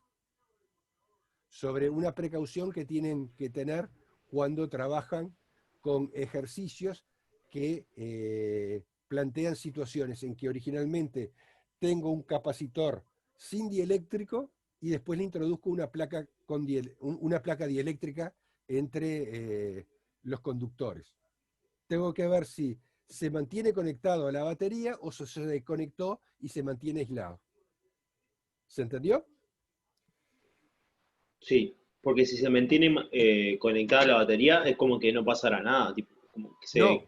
sobre una precaución que tienen que tener cuando trabajan con ejercicios que plantean situaciones en que originalmente tengo un capacitor sin dieléctrico y después le introduzco una placa, una placa dieléctrica entre los conductores. Tengo que ver si se mantiene conectado a la batería o se desconectó y se mantiene aislado. ¿Se entendió? Sí, porque si se mantiene conectada la batería es como que no pasará nada, tipo, como que No.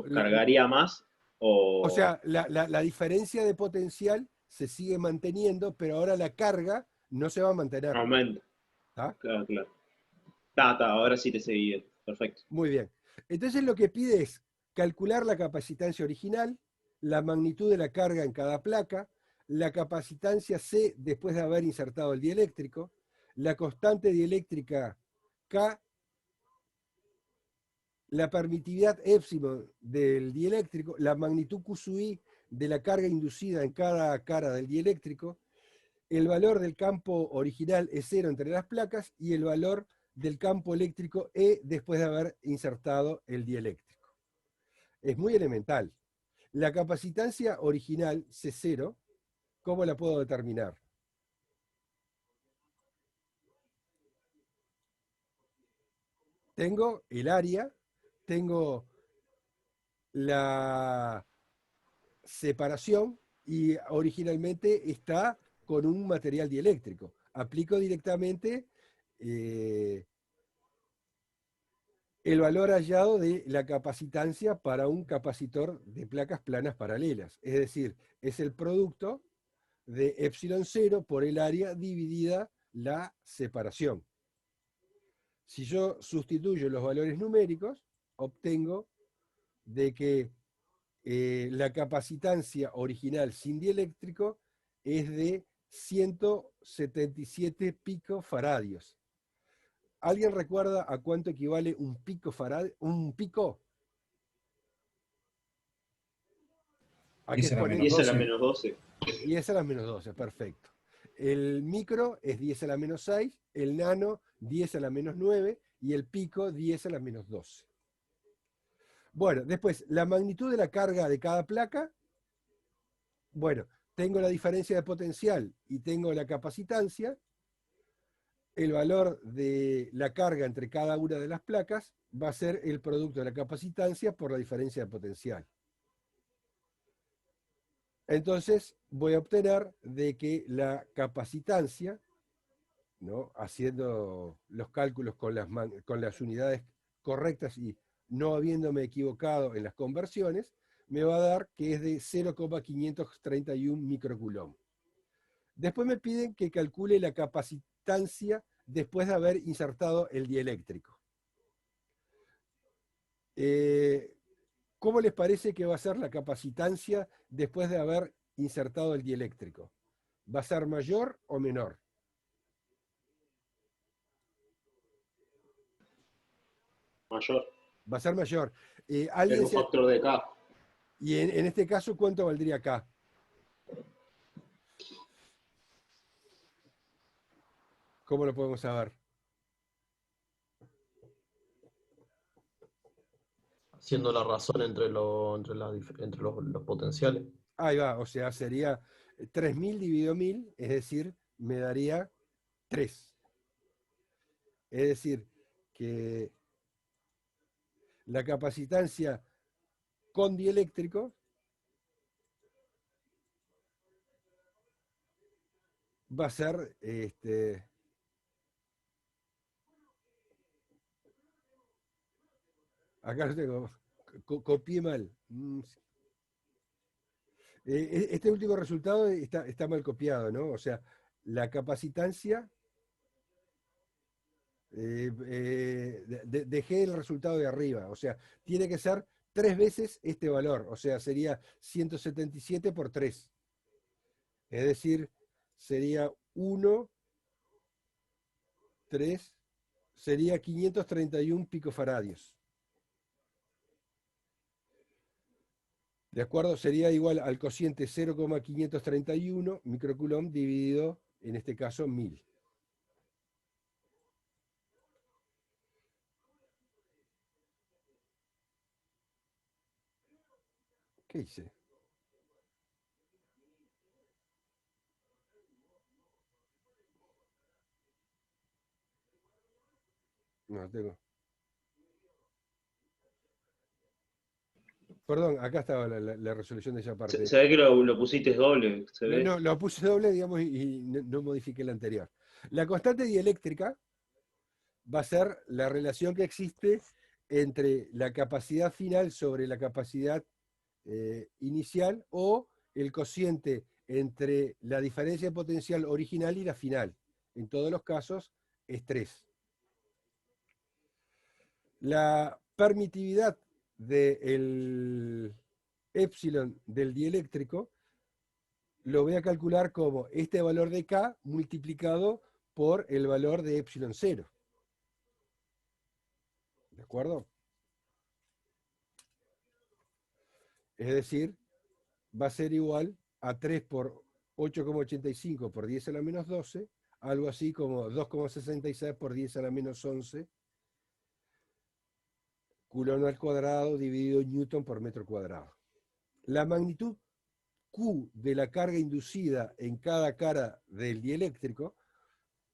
se cargaría más O o sea, la diferencia de potencial se sigue manteniendo, pero ahora la carga no se va a mantener. aumenta. ¿Tá? Claro, claro. Ahora sí te seguí bien. Perfecto. Muy bien. Entonces lo que pide es calcular la capacitancia original, la magnitud de la carga en cada placa, la capacitancia C después de haber insertado el dieléctrico, la constante dieléctrica K, la permitividad épsilon del dieléctrico, la magnitud Q sub I de la carga inducida en cada cara del dieléctrico, el valor del campo original es 0 entre las placas y el valor del campo eléctrico E después de haber insertado el dieléctrico. Es muy elemental. La capacitancia original, C0, ¿cómo la puedo determinar? Tengo el área, tengo la separación y originalmente está con un material dieléctrico. Aplico directamente el valor hallado de la capacitancia para un capacitor de placas planas paralelas. Es decir, es el producto de epsilon 0 por el área dividida la separación. Si yo sustituyo los valores numéricos, obtengo de que la capacitancia original sin dieléctrico es de 177 picofaradios. ¿Alguien recuerda a cuánto equivale un picofarad? ¿Un pico? ¿A qué 10 a la exponente? menos 10 a la 12. menos 12. 10 a la menos 12, perfecto. El micro es 10 a la menos 6, el nano 10 a la menos 9 y el pico 10 a la menos 12. Bueno, después, la magnitud de la carga de cada placa. Bueno, tengo la diferencia de potencial y tengo la capacitancia. El valor de la carga entre cada una de las placas va a ser el producto de la capacitancia por la diferencia de potencial. Entonces voy a obtener de que la capacitancia, ¿no?, haciendo los cálculos con las unidades correctas y no habiéndome equivocado en las conversiones, me va a dar que es de 0,531 microcoulomb. Después me piden que calcule la capacitancia después de haber insertado el dieléctrico. ¿Cómo les parece que va a ser la capacitancia después de haber insertado el dieléctrico? ¿Va a ser mayor o menor? Mayor. Va a ser mayor. Es ¿Alguien un factor de K. y en este caso, ¿cuánto valdría acá? ¿Cómo lo podemos saber? Haciendo la razón entre los potenciales. Ahí va, o sea, sería 3000 dividido 1000, es decir, me daría 3. Es decir, que la capacitancia con dieléctrico va a ser, acá lo tengo, copié mal. Este último resultado está mal copiado, ¿no? O sea, la capacitancia, dejé el resultado de arriba, o sea, tiene que ser 3 veces este valor, o sea, sería 177 por 3. Es decir, sería 1, 3, sería 531 picofaradios. ¿De acuerdo? Sería igual al cociente 0,531 microcoulomb dividido, en este caso, 1000. ¿Qué hice? No, tengo. Perdón, acá estaba la resolución de esa parte. Se ve que lo pusiste doble. Se No, ve. no, lo puse doble, digamos, y no modifiqué la anterior. La constante dieléctrica va a ser la relación que existe entre la capacidad final sobre la capacidad inicial o el cociente entre la diferencia de potencial original y la final. En todos los casos es 3. La permitividad del epsilon del dieléctrico lo voy a calcular como este valor de K multiplicado por el valor de epsilon 0. ¿De acuerdo? Es decir, va a ser igual a 3 por 8,85 por 10 a la menos 12, algo así como 2,66 por 10 a la menos 11 Coulomb al cuadrado dividido Newton por metro cuadrado. La magnitud Q de la carga inducida en cada cara del dieléctrico,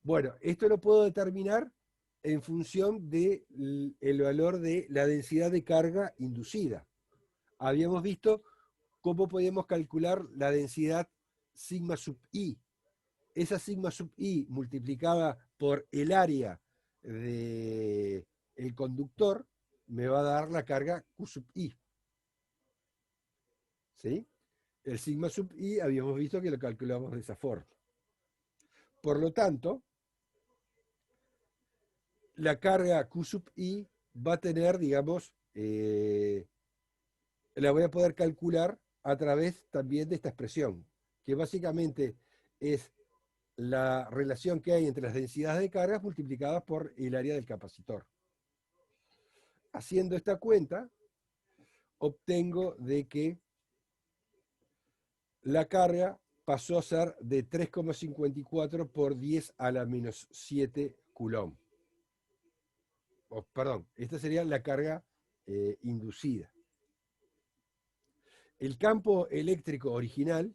bueno, esto lo puedo determinar en función del valor de la densidad de carga inducida. Habíamos visto cómo podíamos calcular la densidad sigma sub i. Esa sigma sub i multiplicada por el área del conductor me va a dar la carga Q sub i. ¿Sí? El sigma sub i habíamos visto que lo calculamos de esa forma. Por lo tanto, la carga Q sub I va a tener, digamos, la voy a poder calcular a través también de esta expresión, que básicamente es la relación que hay entre las densidades de cargas multiplicadas por el área del capacitor. Haciendo esta cuenta, obtengo de que la carga pasó a ser de 3,54 por 10 a la menos 7 coulomb. Perdón, esta sería la carga inducida. El campo eléctrico original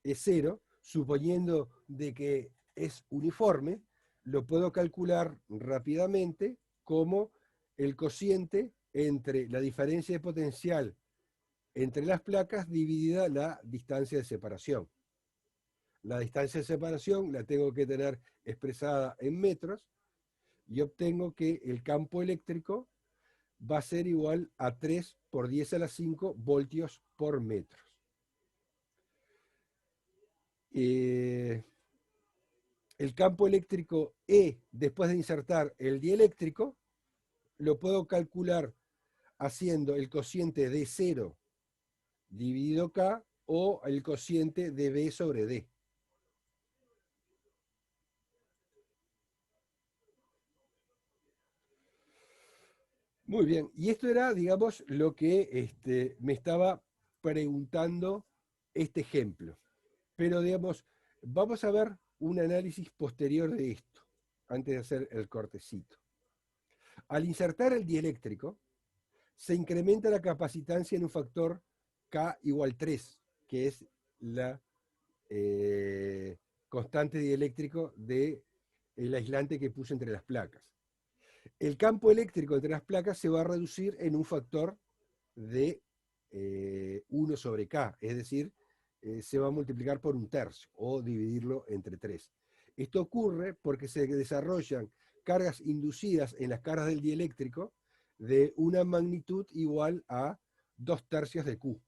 es 0, suponiendo de que es uniforme, lo puedo calcular rápidamente como el cociente entre la diferencia de potencial entre las placas dividida la distancia de separación. La distancia de separación la tengo que tener expresada en metros y obtengo que el campo eléctrico va a ser igual a 3 por 10 a la 5 voltios por metro. El campo eléctrico E, después de insertar el dieléctrico, lo puedo calcular haciendo el cociente de 0 dividido K o el cociente de B sobre D. Muy bien, y esto era, digamos, lo que me estaba preguntando este ejemplo. Pero, digamos, vamos a ver un análisis posterior de esto, antes de hacer el cortecito. Al insertar el dieléctrico, se incrementa la capacitancia en un factor K igual 3, que es la constante dieléctrico del aislante que puse entre las placas. El campo eléctrico entre las placas se va a reducir en un factor de 1 sobre K, es decir, se va a multiplicar por 1/3 o dividirlo entre 3. Esto ocurre porque se desarrollan cargas inducidas en las caras del dieléctrico de una magnitud igual a 2/3 de Q.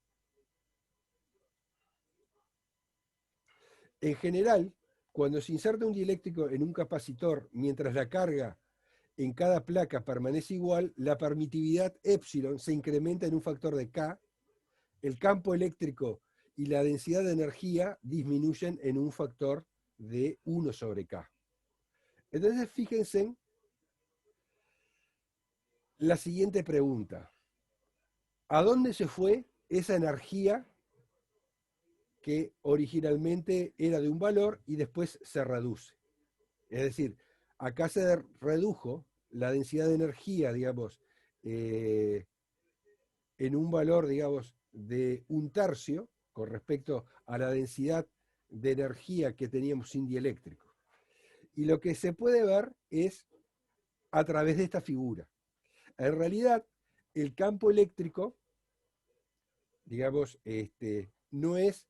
En general, cuando se inserta un dieléctrico en un capacitor mientras la carga en cada placa permanece igual, la permitividad epsilon se incrementa en un factor de K, el campo eléctrico y la densidad de energía disminuyen en un factor de 1 sobre K. Entonces, fíjense en la siguiente pregunta. ¿A dónde se fue esa energía que originalmente era de un valor y después se reduce? Es decir, acá se redujo la densidad de energía, digamos, en un valor, digamos, de 1/3 con respecto a la densidad de energía que teníamos sin dieléctrico. Y lo que se puede ver es a través de esta figura. En realidad, el campo eléctrico, digamos, no es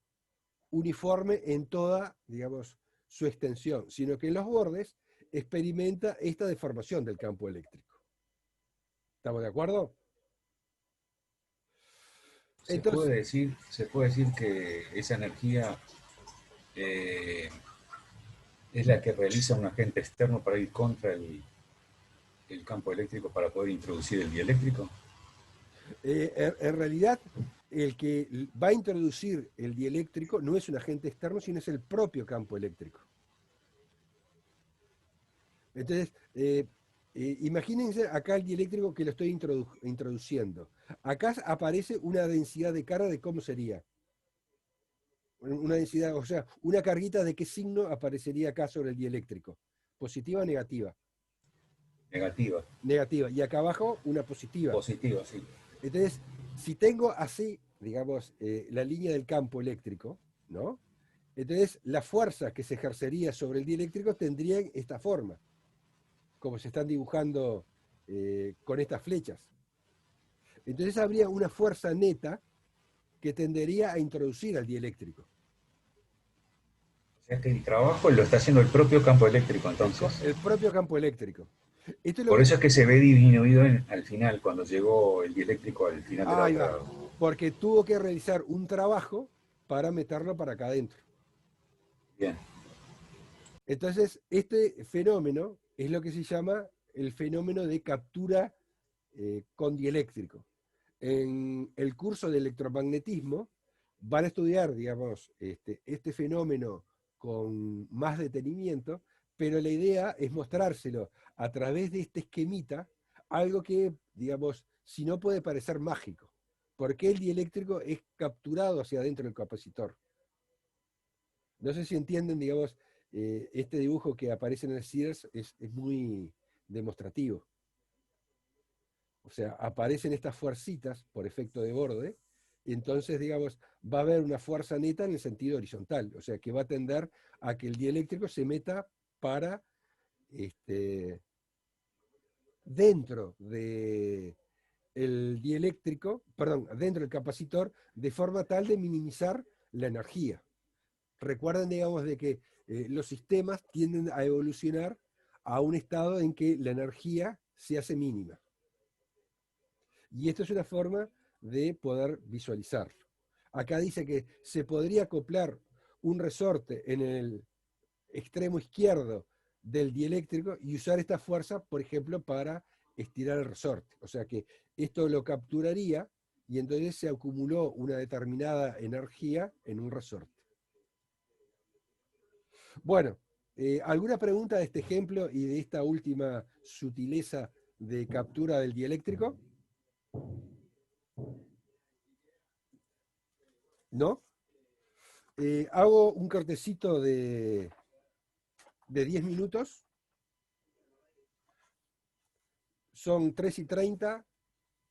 uniforme en toda, digamos, su extensión, sino que en los bordes experimenta esta deformación del campo eléctrico. ¿Estamos de acuerdo? Entonces, Se puede decir que esa energía es la que realiza un agente externo para ir contra el campo eléctrico para poder introducir el dieléctrico. en realidad, el que va a introducir el dieléctrico no es un agente externo, sino es el propio campo eléctrico. Entonces, imagínense acá el dieléctrico que lo estoy introduciendo. Acá aparece una densidad de carga de cómo sería. Una densidad, o sea, una carguita de qué signo aparecería acá sobre el dieléctrico. ¿Positiva o negativa? Negativa. Negativa. Y acá abajo una positiva. Positiva, sí. Entonces, si tengo así, digamos, la línea del campo eléctrico, ¿no? Entonces, la fuerza que se ejercería sobre el dieléctrico tendría esta forma, como se están dibujando con estas flechas. Entonces habría una fuerza neta que tendería a introducir al dieléctrico. O sea que el trabajo lo está haciendo el propio campo eléctrico, entonces. El propio campo eléctrico. Esto es lo Por eso es que se ve disminuido al final, cuando llegó el dieléctrico al final de Ahí la va, otra. porque tuvo que realizar un trabajo para meterlo para acá adentro. Bien. Entonces, este fenómeno es lo que se llama el fenómeno de captura con dieléctrico. En el curso de electromagnetismo van a estudiar, digamos, este fenómeno con más detenimiento, pero la idea es mostrárselo a través de este esquemita, algo que, digamos, si no puede parecer mágico, porque el dieléctrico es capturado hacia adentro del capacitor. No sé si entienden, digamos, este dibujo que aparece en el Sears es muy demostrativo. O sea, aparecen estas fuercitas por efecto de borde, y entonces, digamos, va a haber una fuerza neta en el sentido horizontal, o sea, que va a tender a que el dieléctrico se meta para dentro de el dieléctrico, perdón, dentro del capacitor, de forma tal de minimizar la energía. Recuerden, digamos, de que los sistemas tienden a evolucionar a un estado en que la energía se hace mínima. Y esto es una forma de poder visualizarlo. Acá dice que se podría acoplar un resorte en el extremo izquierdo del dieléctrico y usar esta fuerza, por ejemplo, para estirar el resorte. O sea que esto lo capturaría y entonces se acumuló una determinada energía en un resorte. Bueno, ¿alguna pregunta de este ejemplo y de esta última sutileza de captura del dieléctrico? ¿No? Hago un cortecito de 10 minutos. Son 3:30,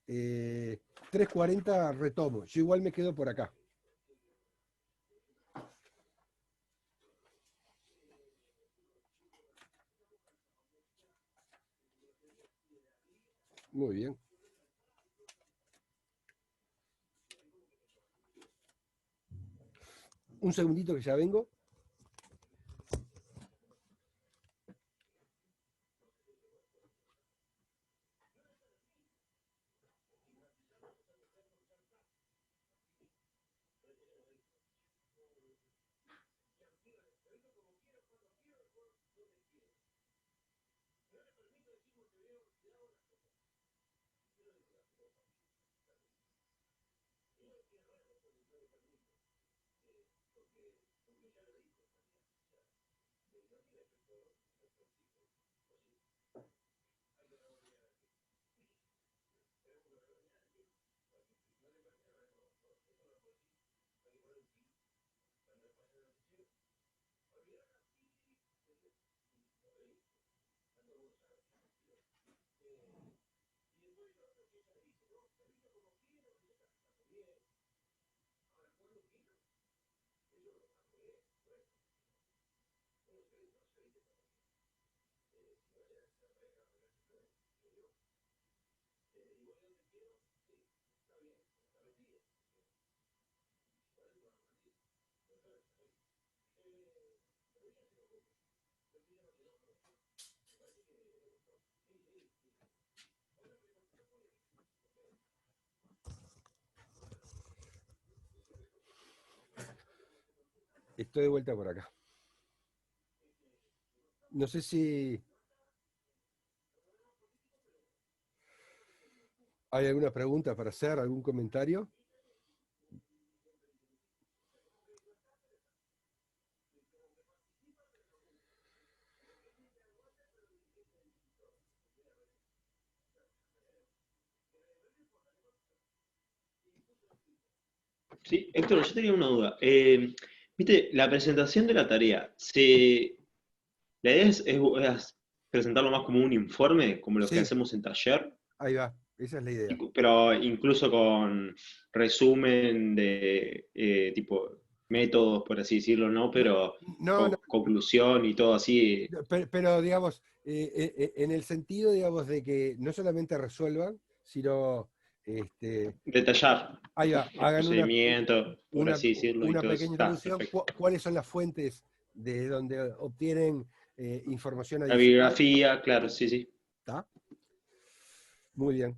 3:40 retomo. Yo igual me quedo por acá. Muy bien. Un segundito que ya vengo. Estoy de vuelta por acá. No sé si hay alguna pregunta para hacer, algún comentario. Sí, Héctor, yo tenía una duda. Viste, la presentación de la tarea, la idea es presentarlo más como un informe, como los que Sí, hacemos en taller, ahí va. Esa es la idea. pero incluso con resumen de tipo métodos, por así decirlo, ¿no? No, Pero no, no, conclusión y todo así, pero, digamos, en el sentido, digamos, de que no solamente resuelvan, sino, detallar ahí va, el hagan procedimiento, por una, así decirlo, y una todo eso. pequeña Está, introducción, perfecto. cuáles son las fuentes de donde obtienen información La adicional. bibliografía, claro, sí, sí. ¿Está? Muy bien.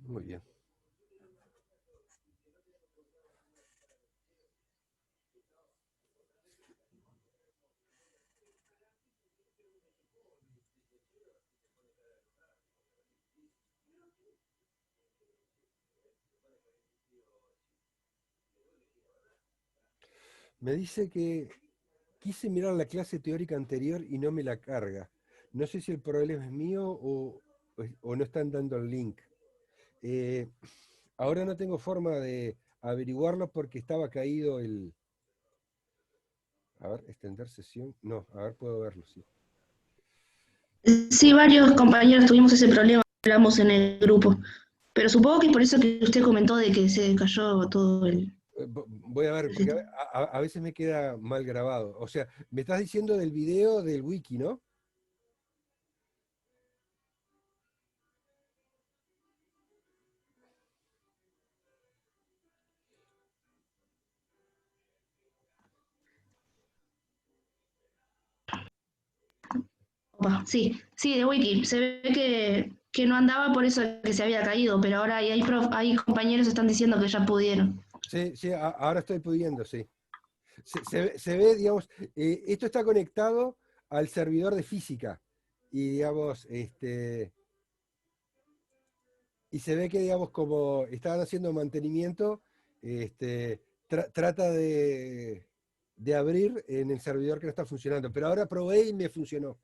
Muy bien. Me dice que quise mirar la clase teórica anterior y no me la carga. No sé si el problema es mío o no están dando el link. Eh, ahora no tengo forma de averiguarlo porque estaba caído el... A ver, extender sesión. No, a ver, puedo verlo, sí. Sí, varios compañeros tuvimos ese problema, hablamos en el grupo. Pero supongo que es por eso que usted comentó de que se cayó todo el Voy a ver, porque sistema. a veces me queda mal grabado. O sea, me estás diciendo del video del wiki, ¿no? Opa, sí, sí, de Wiki. Se ve que no andaba por eso que se había caído, pero ahora hay compañeros que están diciendo que ya pudieron. Sí, sí, ahora estoy pudiendo, sí. Se ve, digamos, esto está conectado al servidor de física y, digamos, y se ve que, digamos, como estaban haciendo mantenimiento, trata de abrir en el servidor que no está funcionando, pero ahora probé y me funcionó.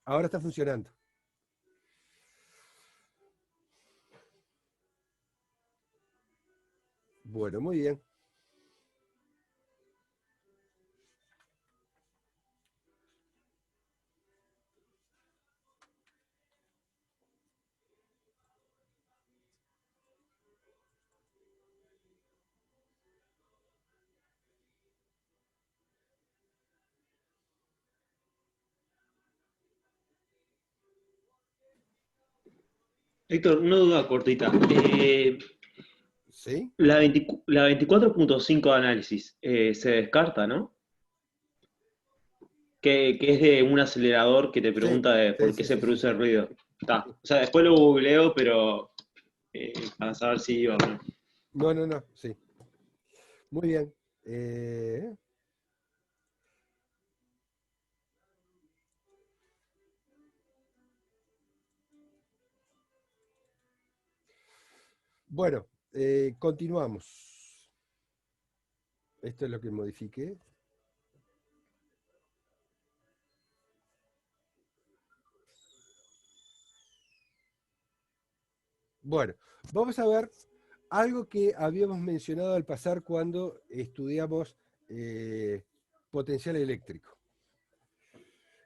Ahora está funcionando. Bueno, muy bien. Héctor, una duda cortita. ¿Sí? La 24.5 de análisis se descarta, ¿no? Que es de un acelerador que te Sí, pregunta de sí, por qué sí, se sí, sí. produce el ruido. Está. O sea, después lo googleo, pero para saber si iba o no. No, no, no, sí. Muy bien. Eh, bueno, continuamos. Esto es lo que modifiqué. Bueno, vamos a ver algo que habíamos mencionado al pasar cuando estudiamos potencial eléctrico.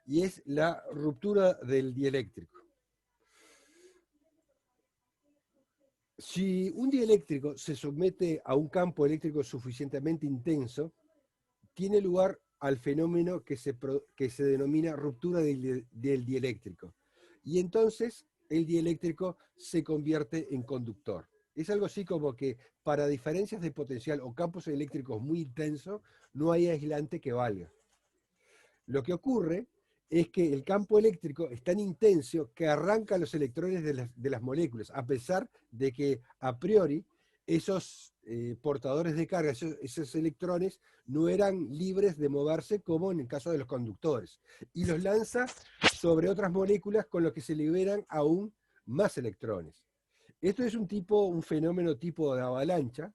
Y es la ruptura del dieléctrico. Si un dieléctrico se somete a un campo eléctrico suficientemente intenso, tiene lugar al fenómeno que se denomina ruptura del dieléctrico. Y entonces el dieléctrico se convierte en conductor. Es algo así como que para diferencias de potencial o campos eléctricos muy intensos, no hay aislante que valga. Lo que ocurre es que el campo eléctrico es tan intenso que arranca los electrones de las moléculas, a pesar de que a priori esos portadores de carga, esos electrones, no eran libres de moverse como en el caso de los conductores. Y los lanza sobre otras moléculas con lo que se liberan aún más electrones. Esto es un fenómeno tipo de avalancha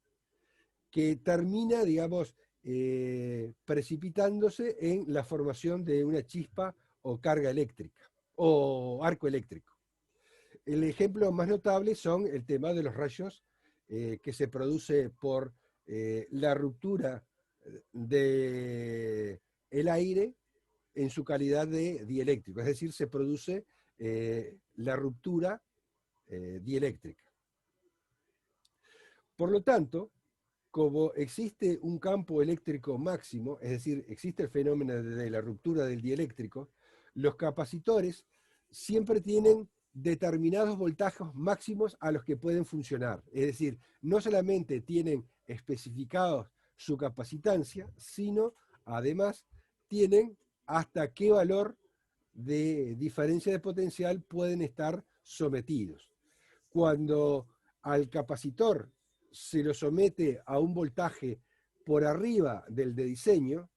que termina, digamos, precipitándose en la formación de una chispa o carga eléctrica, o arco eléctrico. El ejemplo más notable son el tema de los rayos que se produce por la ruptura del aire en su calidad de dieléctrico, es decir, se produce la ruptura dieléctrica. Por lo tanto, como existe un campo eléctrico máximo, es decir, existe el fenómeno de la ruptura del dieléctrico, los capacitores siempre tienen determinados voltajes máximos a los que pueden funcionar. Es decir, no solamente tienen especificados su capacitancia, sino además tienen hasta qué valor de diferencia de potencial pueden estar sometidos. Cuando al capacitor se lo somete a un voltaje por arriba del de diseño,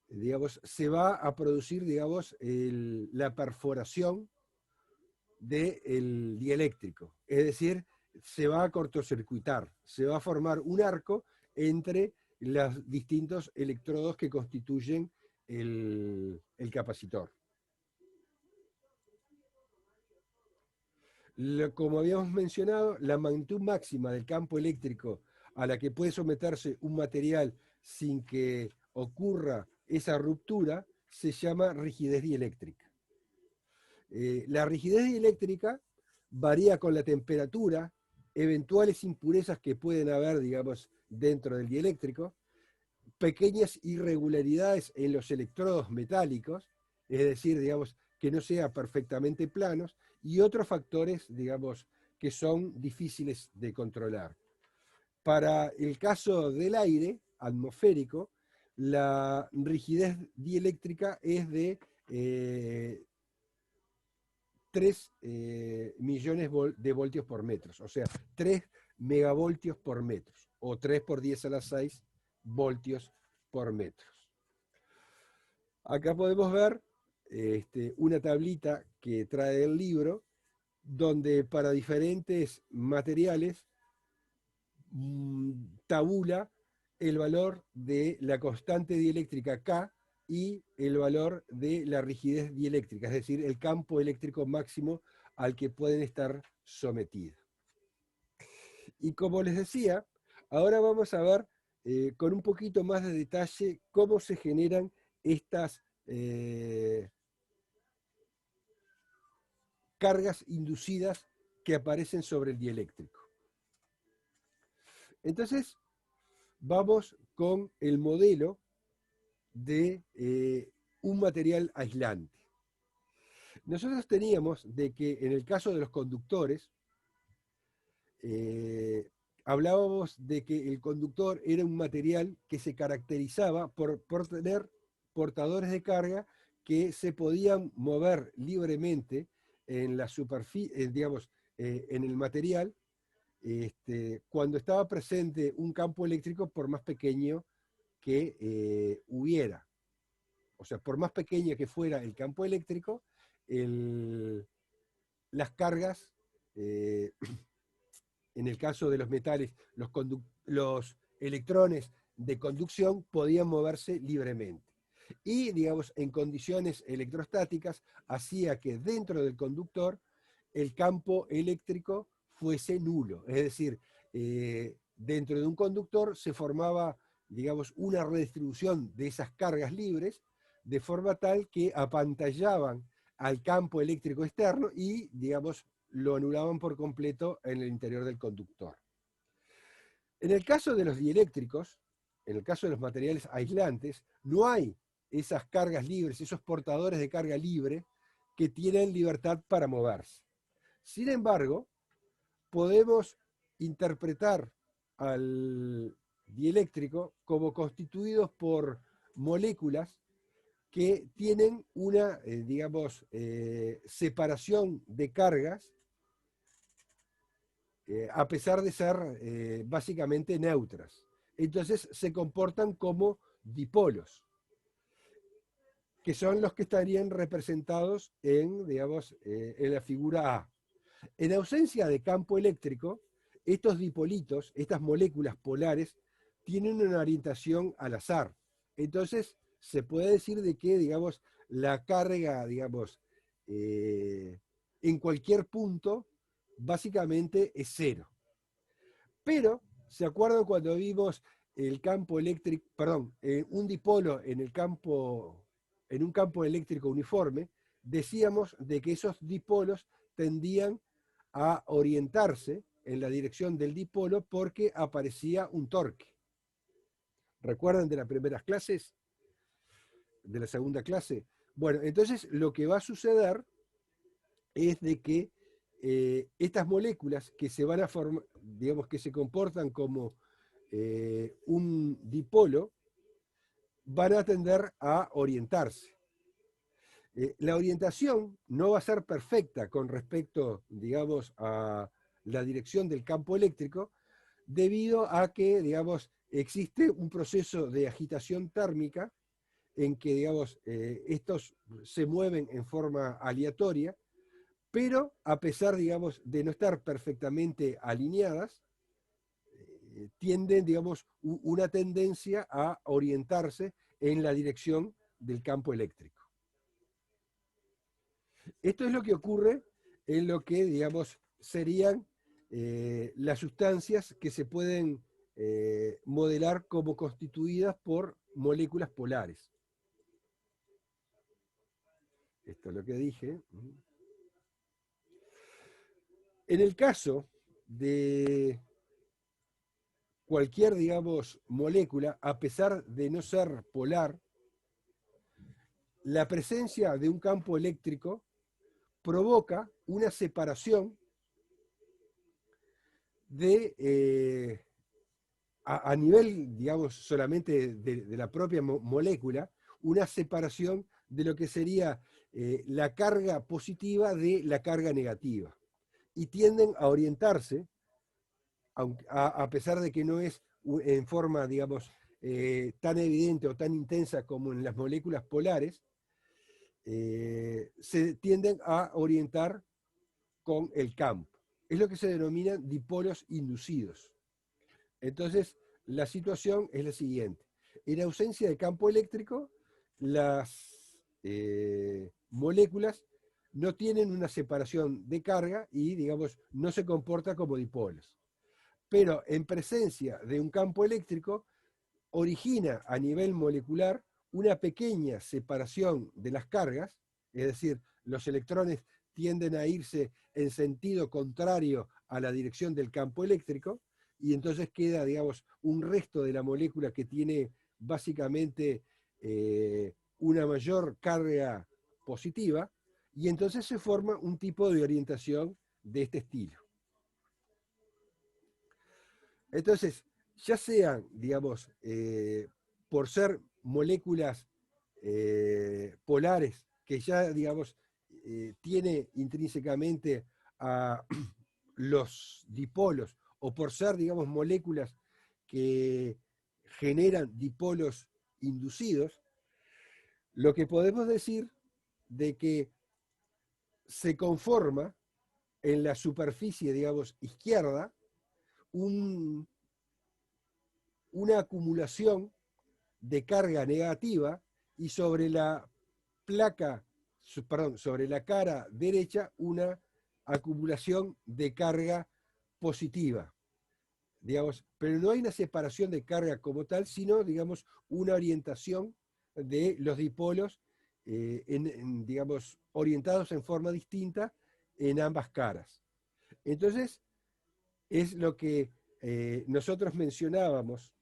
digamos, se va a producir, digamos, la perforación del dieléctrico. Es decir, se va a cortocircuitar, se va a formar un arco entre los distintos electrodos que constituyen el capacitor. Como habíamos mencionado, la magnitud máxima del campo eléctrico a la que puede someterse un material sin que ocurra esa ruptura se llama rigidez dieléctrica. La rigidez dieléctrica varía con la temperatura, eventuales impurezas que pueden haber, digamos, dentro del dieléctrico, pequeñas irregularidades en los electrodos metálicos, es decir, digamos, que no sean perfectamente planos, y otros factores, digamos, que son difíciles de controlar. Para el caso del aire atmosférico, la rigidez dieléctrica es de 3 millones de voltios por metro, o sea, 3 megavoltios por metro, o 3 por 10 a la 6 voltios por metro. Acá podemos ver una tablita que trae el libro, donde para diferentes materiales tabula el valor de la constante dieléctrica K y el valor de la rigidez dieléctrica, es decir, el campo eléctrico máximo al que pueden estar sometidos. Y como les decía, ahora vamos a ver con un poquito más de detalle cómo se generan estas cargas inducidas que aparecen sobre el dieléctrico. Entonces, vamos con el modelo de un material aislante. Nosotros teníamos de que en el caso de los conductores, hablábamos de que el conductor era un material que se caracterizaba por tener portadores de carga que se podían mover libremente en la superficie, digamos, en el material, cuando estaba presente un campo eléctrico por más pequeño que hubiera. O sea, por más pequeña que fuera el campo eléctrico, las cargas, en el caso de los metales, los electrones de conducción podían moverse libremente. Y, digamos, en condiciones electrostáticas, hacía que dentro del conductor el campo eléctrico fuese nulo. Es decir, dentro de un conductor se formaba, digamos, una redistribución de esas cargas libres, de forma tal que apantallaban al campo eléctrico externo y, digamos, lo anulaban por completo en el interior del conductor. En el caso de los dieléctricos, en el caso de los materiales aislantes, no hay esas cargas libres, esos portadores de carga libre que tienen libertad para moverse. Sin embargo, podemos interpretar al dieléctrico como constituidos por moléculas que tienen una, digamos, separación de cargas a pesar de ser básicamente neutras. Entonces se comportan como dipolos, que son los que estarían representados en, digamos, en la figura A. En ausencia de campo eléctrico, estos dipolitos, estas moléculas polares, tienen una orientación al azar. Entonces, se puede decir de que, digamos, la carga, digamos, en cualquier punto, básicamente es cero. Pero, ¿se acuerdan cuando vimos el campo eléctrico, perdón, un dipolo en un campo eléctrico uniforme? Decíamos de que esos dipolos tendían a orientarse en la dirección del dipolo porque aparecía un torque. ¿Recuerdan de las primeras clases? ¿De la segunda clase? Bueno, entonces lo que va a suceder es de que estas moléculas que se van a formar, digamos que se comportan como un dipolo, van a tender a orientarse. La orientación no va a ser perfecta con respecto, digamos, a la dirección del campo eléctrico, debido a que, digamos, existe un proceso de agitación térmica en que, digamos, estos se mueven en forma aleatoria, pero a pesar, digamos, de no estar perfectamente alineadas, tienden, digamos, una tendencia a orientarse en la dirección del campo eléctrico. Esto es lo que ocurre en lo que, digamos, serían las sustancias que se pueden modelar como constituidas por moléculas polares. Esto es lo que dije. En el caso de cualquier, digamos, molécula, a pesar de no ser polar, la presencia de un campo eléctrico provoca una separación de, a nivel, digamos, solamente de la propia molécula, una separación de lo que sería la carga positiva de la carga negativa. Y tienden a orientarse, a pesar de que no es en forma, digamos, tan evidente o tan intensa como en las moléculas polares, se tienden a orientar con el campo. Es lo que se denominan dipolos inducidos. Entonces, la situación es la siguiente. En ausencia de campo eléctrico, las moléculas no tienen una separación de carga y, digamos, no se comportan como dipolos. Pero en presencia de un campo eléctrico, origina a nivel molecular una pequeña separación de las cargas, es decir, los electrones tienden a irse en sentido contrario a la dirección del campo eléctrico, y entonces queda, digamos, un resto de la molécula que tiene básicamente una mayor carga positiva, y entonces se forma un tipo de orientación de este estilo. Entonces, ya sean, digamos, por ser moléculas polares, que ya, digamos, tiene intrínsecamente a los dipolos, o por ser, digamos, moléculas que generan dipolos inducidos, lo que podemos decir de que se conforma en la superficie, digamos, izquierda, una acumulación de carga negativa y sobre la sobre la cara derecha una acumulación de carga positiva, digamos, pero no hay una separación de carga como tal, sino, digamos, una orientación de los dipolos, digamos, orientados en forma distinta en ambas caras. Entonces, es lo que nosotros mencionábamos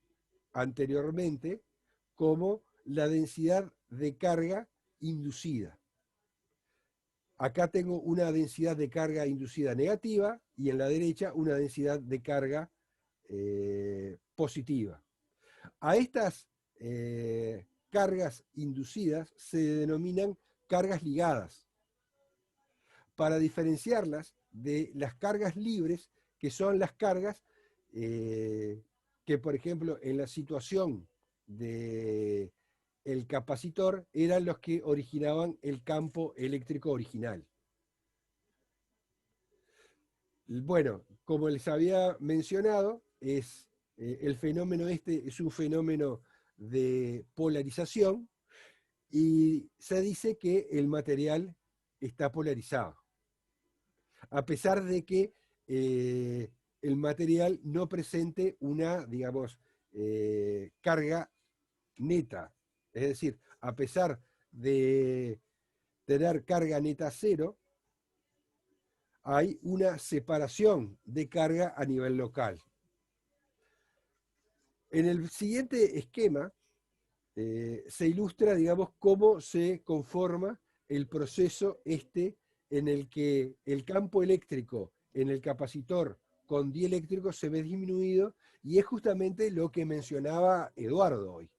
anteriormente como la densidad de carga inducida. Acá tengo una densidad de carga inducida negativa y en la derecha una densidad de carga positiva. A estas cargas inducidas se denominan cargas ligadas, para diferenciarlas de las cargas libres que son las cargas que, por ejemplo, en la situación del capacitor eran los que originaban el campo eléctrico original. Bueno, como les había mencionado, el fenómeno es un fenómeno de polarización y se dice que el material está polarizado, a pesar de que el material no presente una, digamos, carga neta. Es decir, a pesar de tener carga neta cero, hay una separación de carga a nivel local. En el siguiente esquema se ilustra, digamos, cómo se conforma el proceso en el que el campo eléctrico en el capacitor con dieléctrico se ve disminuido, y es justamente lo que mencionaba Eduardo hoy.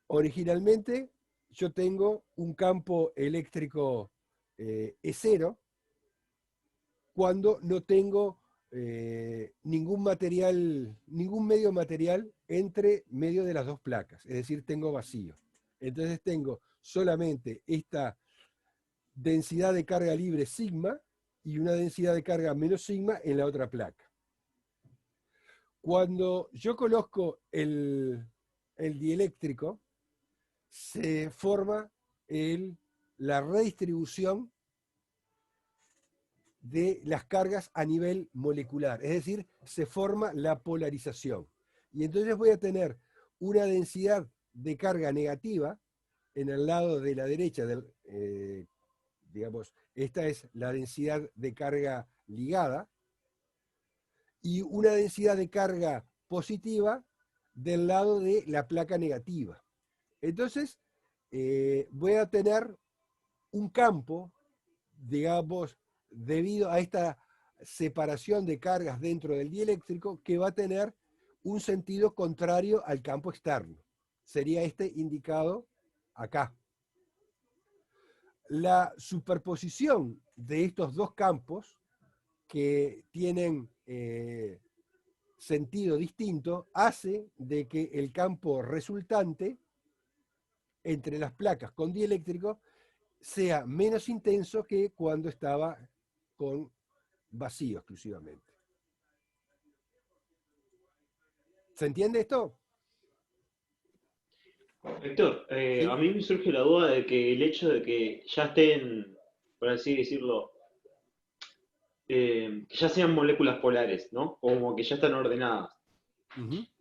Originalmente yo tengo un campo eléctrico E0 cuando no tengo ningún medio material entre medio de las dos placas, es decir, tengo vacío. Entonces tengo solamente esta densidad de carga libre sigma y una densidad de carga menos sigma en la otra placa. Cuando yo coloco el dieléctrico, se forma la redistribución de las cargas a nivel molecular, es decir, se forma la polarización. Y entonces voy a tener una densidad de carga negativa en el lado de la derecha, digamos, esta es la densidad de carga ligada, y una densidad de carga positiva del lado de la placa negativa. Entonces, voy a tener un campo, digamos, debido a esta separación de cargas dentro del dieléctrico, que va a tener un sentido contrario al campo externo. Sería este indicado acá. La superposición de estos dos campos, que tienen sentido distinto, hace de que el campo resultante entre las placas con dieléctrico sea menos intenso que cuando estaba con vacío exclusivamente. ¿Se entiende esto? Héctor, ¿Sí? a mí me surge la duda de que el hecho de que ya estén, por así decirlo, que ya sean moléculas polares, ¿no? O como que ya están ordenadas.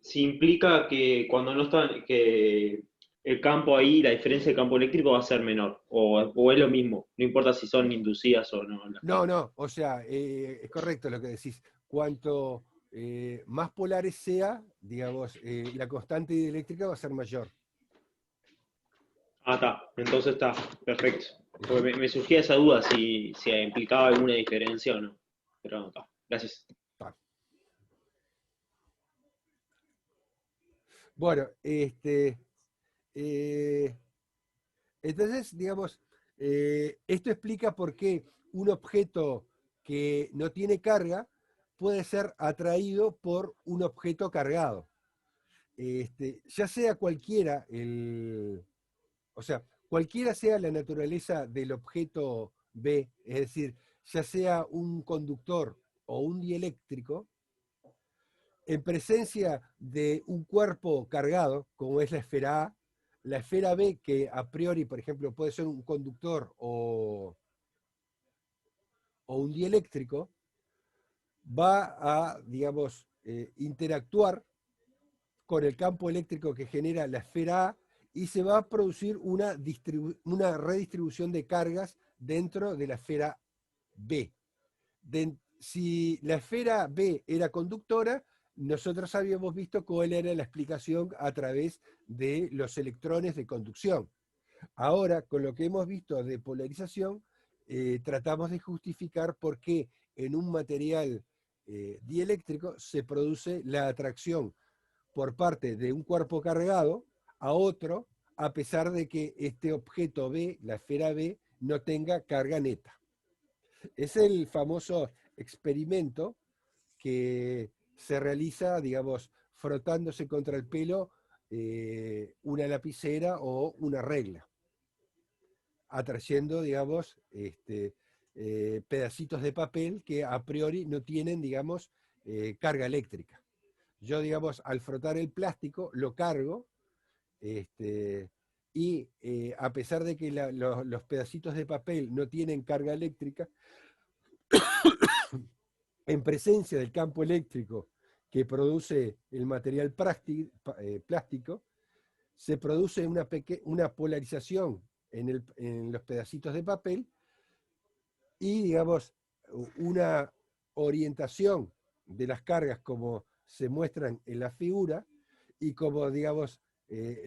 Si implica que cuando no están, que el campo ahí, la diferencia de campo eléctrico va a ser menor, o es lo mismo, no importa si son inducidas o no. No, o sea, es correcto lo que decís. Cuanto más polares sea, digamos, la constante dieléctrica va a ser mayor. Ah, está, entonces está, perfecto. Porque me surgía esa duda si implicaba alguna diferencia o no. Pero no, está, gracias. Bueno, entonces, digamos, esto explica por qué un objeto que no tiene carga puede ser atraído por un objeto cargado. Ya sea cualquiera cualquiera sea la naturaleza del objeto B, es decir, ya sea un conductor o un dieléctrico, en presencia de un cuerpo cargado, como es la esfera A, la esfera B, que a priori, por ejemplo, puede ser un conductor o un dieléctrico, va a, digamos, interactuar con el campo eléctrico que genera la esfera A, y se va a producir una redistribución de cargas dentro de la esfera B. Si la esfera B era conductora, nosotros habíamos visto cuál era la explicación a través de los electrones de conducción. Ahora, con lo que hemos visto de polarización, tratamos de justificar por qué en un material dieléctrico se produce la atracción por parte de un cuerpo cargado a otro, a pesar de que este objeto B, la esfera B, no tenga carga neta. Es el famoso experimento que se realiza, digamos, frotándose contra el pelo una lapicera o una regla, atrayendo, digamos, pedacitos de papel que a priori no tienen, digamos, carga eléctrica. Yo, digamos, al frotar el plástico, lo cargo, y a pesar de que los pedacitos de papel no tienen carga eléctrica, en presencia del campo eléctrico que produce el material plástico, se produce una polarización en los pedacitos de papel y, digamos, una orientación de las cargas como se muestran en la figura, y como, digamos,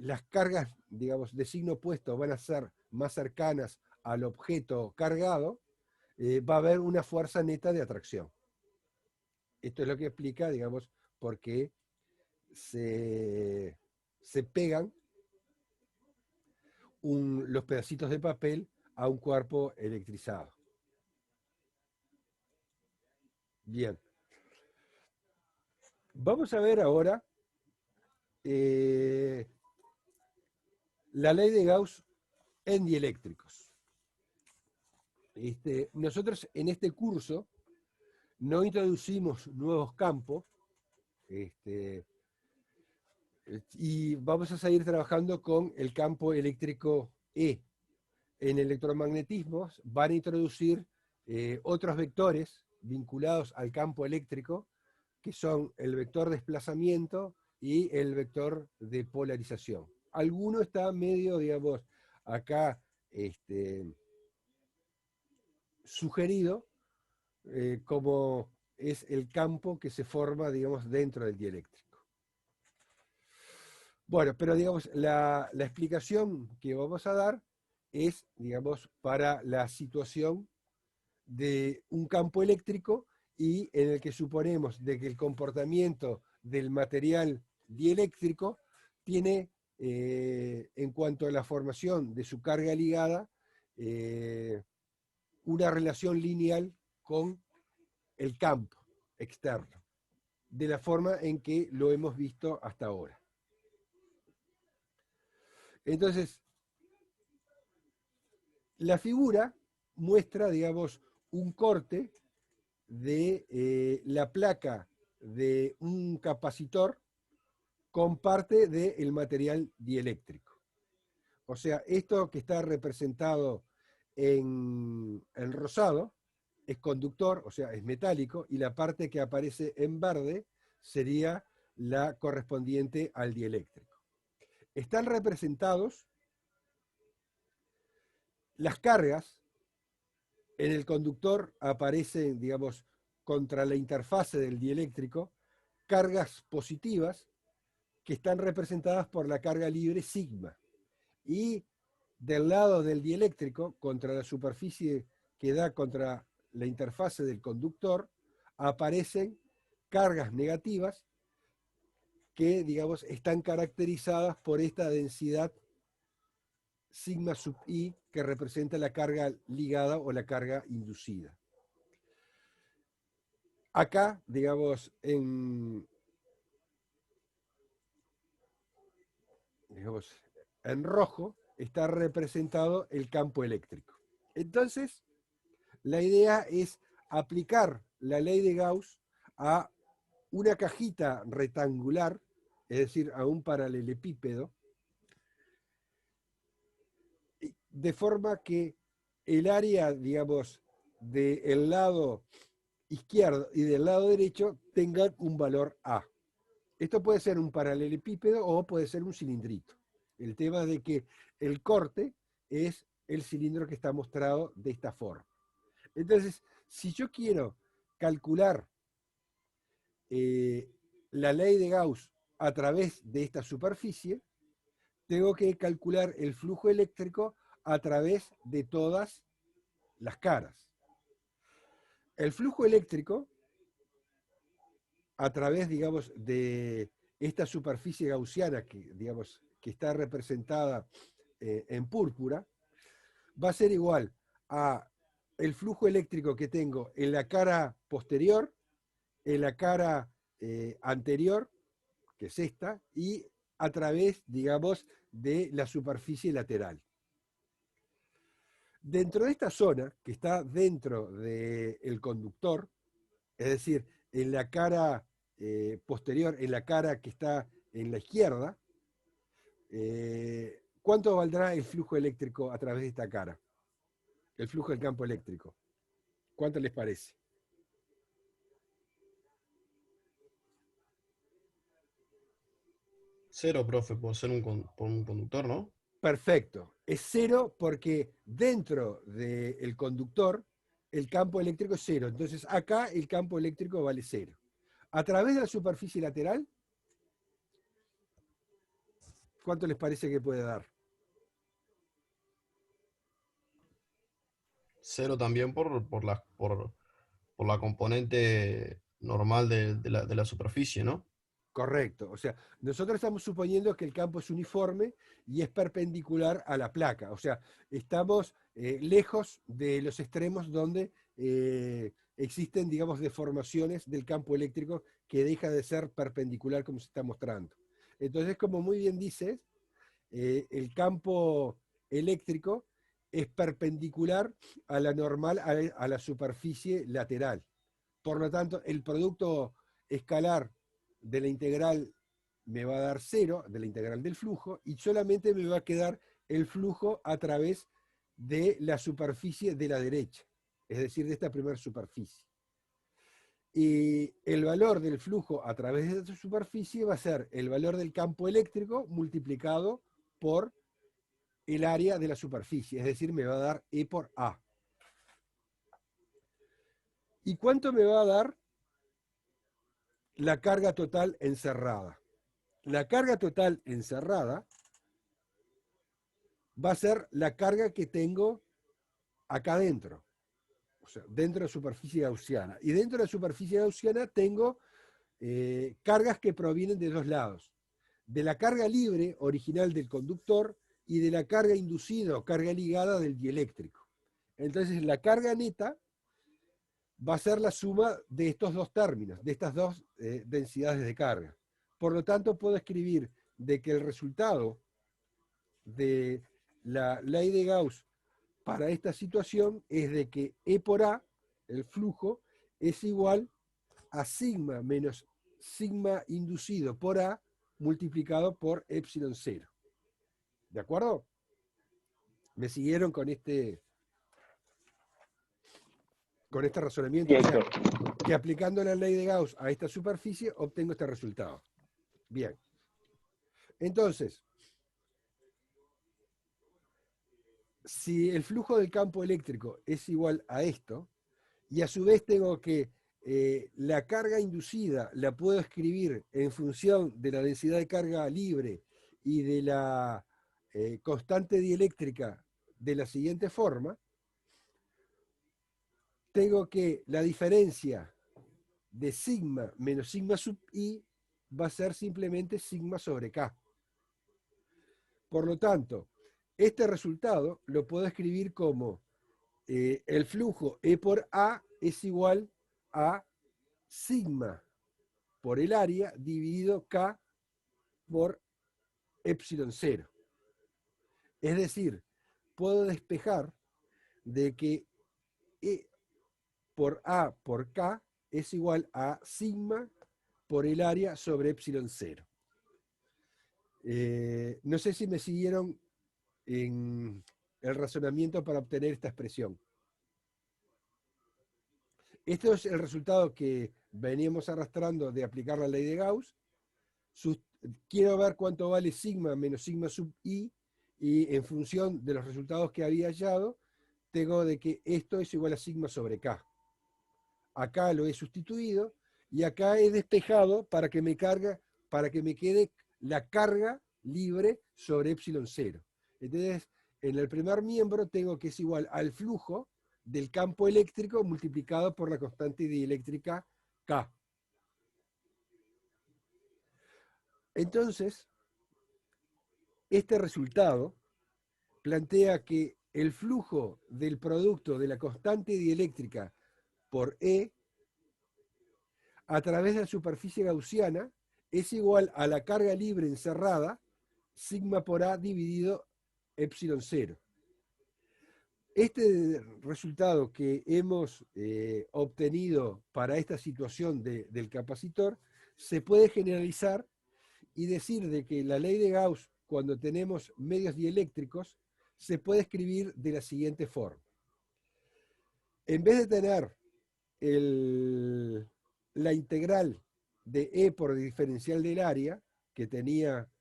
las cargas, digamos, de signo opuesto van a ser más cercanas al objeto cargado, va a haber una fuerza neta de atracción. Esto es lo que explica, digamos, por qué se pegan los pedacitos de papel a un cuerpo electrizado. Bien. Vamos a ver ahora la ley de Gauss en dieléctricos. Nosotros en este curso no introducimos nuevos campos, y vamos a seguir trabajando con el campo eléctrico E. En electromagnetismo van a introducir otros vectores vinculados al campo eléctrico, que son el vector de desplazamiento y el vector de polarización. Alguno está medio, digamos, acá sugerido, como es el campo que se forma, digamos, dentro del dieléctrico. Bueno, pero digamos, la explicación que vamos a dar es, digamos, para la situación de un campo eléctrico y en el que suponemos de que el comportamiento del material dieléctrico tiene, en cuanto a la formación de su carga ligada, una relación lineal con el campo externo, de la forma en que lo hemos visto hasta ahora. Entonces, la figura muestra, digamos, un corte de la placa de un capacitor con parte del material dieléctrico. O sea, esto que está representado en rosado es conductor, o sea, es metálico, y la parte que aparece en verde sería la correspondiente al dieléctrico. Están representados las cargas. En el conductor aparecen, digamos, contra la interfase del dieléctrico, cargas positivas que están representadas por la carga libre sigma. Y del lado del dieléctrico, contra la superficie que da contra la interfase del conductor, aparecen cargas negativas que, digamos, están caracterizadas por esta densidad sigma sub i, que representa la carga ligada o la carga inducida. Acá, digamos, en rojo está representado el campo eléctrico. Entonces, la idea es aplicar la ley de Gauss a una cajita rectangular, es decir, a un paralelepípedo, de forma que el área, digamos, del lado izquierdo y del lado derecho tengan un valor A. Esto puede ser un paralelepípedo o puede ser un cilindrito. El tema de que el corte es el cilindro que está mostrado de esta forma. Entonces, si yo quiero calcular la ley de Gauss a través de esta superficie, tengo que calcular el flujo eléctrico a través de todas las caras. El flujo eléctrico a través, digamos, de esta superficie gaussiana que, digamos, que está representada en púrpura, va a ser igual a el flujo eléctrico que tengo en la cara posterior, en la cara anterior, que es esta, y a través, digamos, de la superficie lateral. Dentro de esta zona, que está dentro del conductor, es decir, en la cara posterior, en la cara que está en la izquierda, ¿cuánto valdrá el flujo eléctrico a través de esta cara? El flujo del campo eléctrico. ¿Cuánto les parece? Cero, profe, por ser por un conductor, ¿no? Perfecto. Es cero porque dentro del conductor el campo eléctrico es cero. Entonces acá el campo eléctrico vale cero. A través de la superficie lateral, ¿cuánto les parece que puede dar? Cero también por la componente normal de la superficie, ¿no? Correcto. O sea, nosotros estamos suponiendo que el campo es uniforme y es perpendicular a la placa. O sea, estamos lejos de los extremos donde existen, digamos, deformaciones del campo eléctrico que deja de ser perpendicular como se está mostrando. Entonces, como muy bien dices, el campo eléctrico es perpendicular a la normal, a la superficie lateral. Por lo tanto, el producto escalar de la integral me va a dar 0, de la integral del flujo, y solamente me va a quedar el flujo a través de la superficie de la derecha, es decir, de esta primera superficie. Y el valor del flujo a través de esta superficie va a ser el valor del campo eléctrico multiplicado por el área de la superficie, es decir, me va a dar E por A. ¿Y cuánto me va a dar la carga total encerrada? La carga total encerrada va a ser la carga que tengo acá dentro, o sea, dentro de la superficie gaussiana. Y dentro de la superficie gaussiana tengo cargas que provienen de dos lados, de la carga libre original del conductor y de la carga inducida o carga ligada del dieléctrico. Entonces la carga neta va a ser la suma de estos dos términos, de estas dos densidades de carga. Por lo tanto, puedo escribir de que el resultado de la ley de Gauss para esta situación es de que E por A, el flujo, es igual a sigma menos sigma inducido por A multiplicado por epsilon 0. ¿De acuerdo? ¿Me siguieron con este razonamiento? Sí, O sea, Héctor. que aplicando la ley de Gauss a esta superficie obtengo este resultado. Bien. Entonces, si el flujo del campo eléctrico es igual a esto, y a su vez tengo que la carga inducida la puedo escribir en función de la densidad de carga libre y de la constante dieléctrica de la siguiente forma, tengo que la diferencia de sigma menos sigma sub i va a ser simplemente sigma sobre k. Por lo tanto, este resultado lo puedo escribir como el flujo E por A es igual a sigma por el área dividido K por epsilon 0. Es decir, puedo despejar de que E por A por K es igual a sigma por el área sobre epsilon 0. No sé si me siguieron en el razonamiento para obtener esta expresión. Este es el resultado que veníamos arrastrando de aplicar la ley de Gauss. Quiero ver cuánto vale sigma menos sigma sub i, y en función de los resultados que había hallado, tengo de que esto es igual a sigma sobre k. Acá lo he sustituido y acá he despejado para que me quede la carga libre sobre epsilon 0. Entonces, en el primer miembro tengo que es igual al flujo del campo eléctrico multiplicado por la constante dieléctrica K. Entonces, este resultado plantea que el flujo del producto de la constante dieléctrica por E a través de la superficie gaussiana es igual a la carga libre encerrada, sigma por A dividido epsilon 0. Este resultado que hemos obtenido para esta situación del capacitor se puede generalizar y decir de que la ley de Gauss, cuando tenemos medios dieléctricos, se puede escribir de la siguiente forma. En vez de tener la integral de E por el diferencial del área, que tenía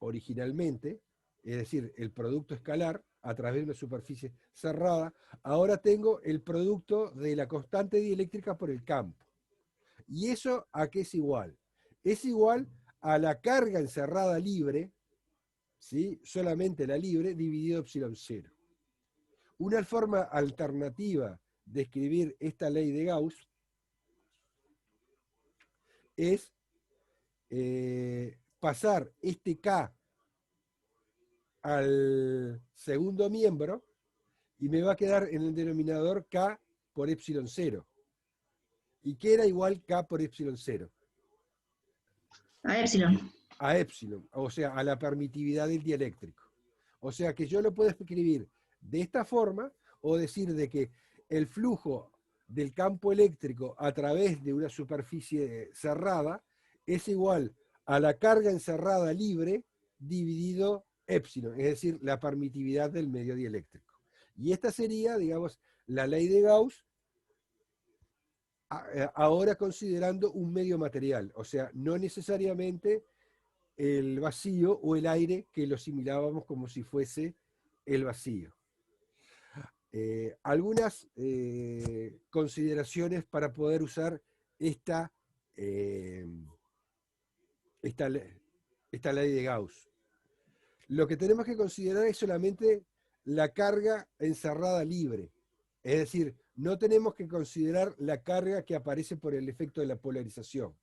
originalmente, es decir, el producto escalar a través de una superficie cerrada, ahora tengo el producto de la constante dieléctrica por el campo. ¿Y eso a qué es igual? Es igual a la carga encerrada libre, ¿sí? Solamente la libre, dividido epsilon 0. Una forma alternativa de escribir esta ley de Gauss es pasar este K al segundo miembro y me va a quedar en el denominador K por epsilon 0. ¿Y qué era igual K por epsilon 0? A epsilon. A epsilon, o sea, a la permitividad del dieléctrico. O sea que yo lo puedo escribir de esta forma o decir de que el flujo del campo eléctrico a través de una superficie cerrada es igual a la carga encerrada libre dividido epsilon, es decir, la permitividad del medio dieléctrico. Y esta sería, digamos, la ley de Gauss, ahora considerando un medio material, o sea, no necesariamente el vacío o el aire que lo asimilábamos como si fuese el vacío. Algunas consideraciones para poder usar esta ley de Gauss. Lo que tenemos que considerar es solamente la carga encerrada libre. Es decir, no tenemos que considerar la carga que aparece por el efecto de la polarización.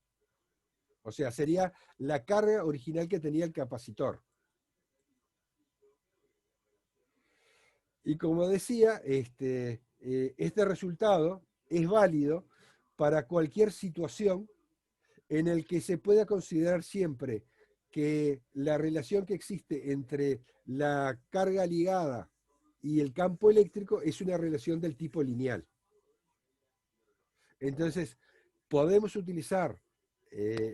O sea, sería la carga original que tenía el capacitor. Y como decía, este resultado es válido para cualquier situación en el que se pueda considerar siempre que la relación que existe entre la carga ligada y el campo eléctrico es una relación del tipo lineal. Entonces, podemos utilizar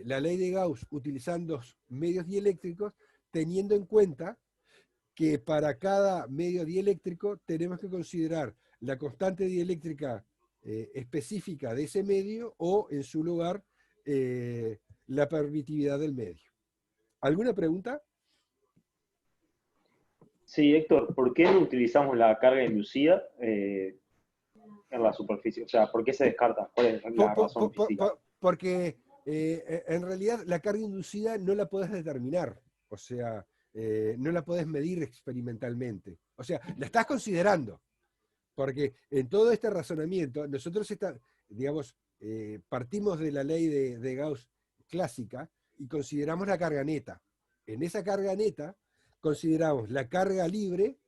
la ley de Gauss utilizando medios dieléctricos, teniendo en cuenta que para cada medio dieléctrico tenemos que considerar la constante dieléctrica específica de ese medio o, en su lugar, la permitividad del medio. ¿Alguna pregunta? Sí, Héctor, ¿por qué no utilizamos la carga inducida en la superficie? O sea, ¿por qué se descarta? ¿Cuál es la razón física? Porque en realidad la carga inducida no la podés determinar, o sea, no la podés medir experimentalmente. O sea, la estás considerando, porque en todo este razonamiento nosotros partimos de la ley de Gauss clásica y consideramos la carga neta. En esa carga neta consideramos la carga libre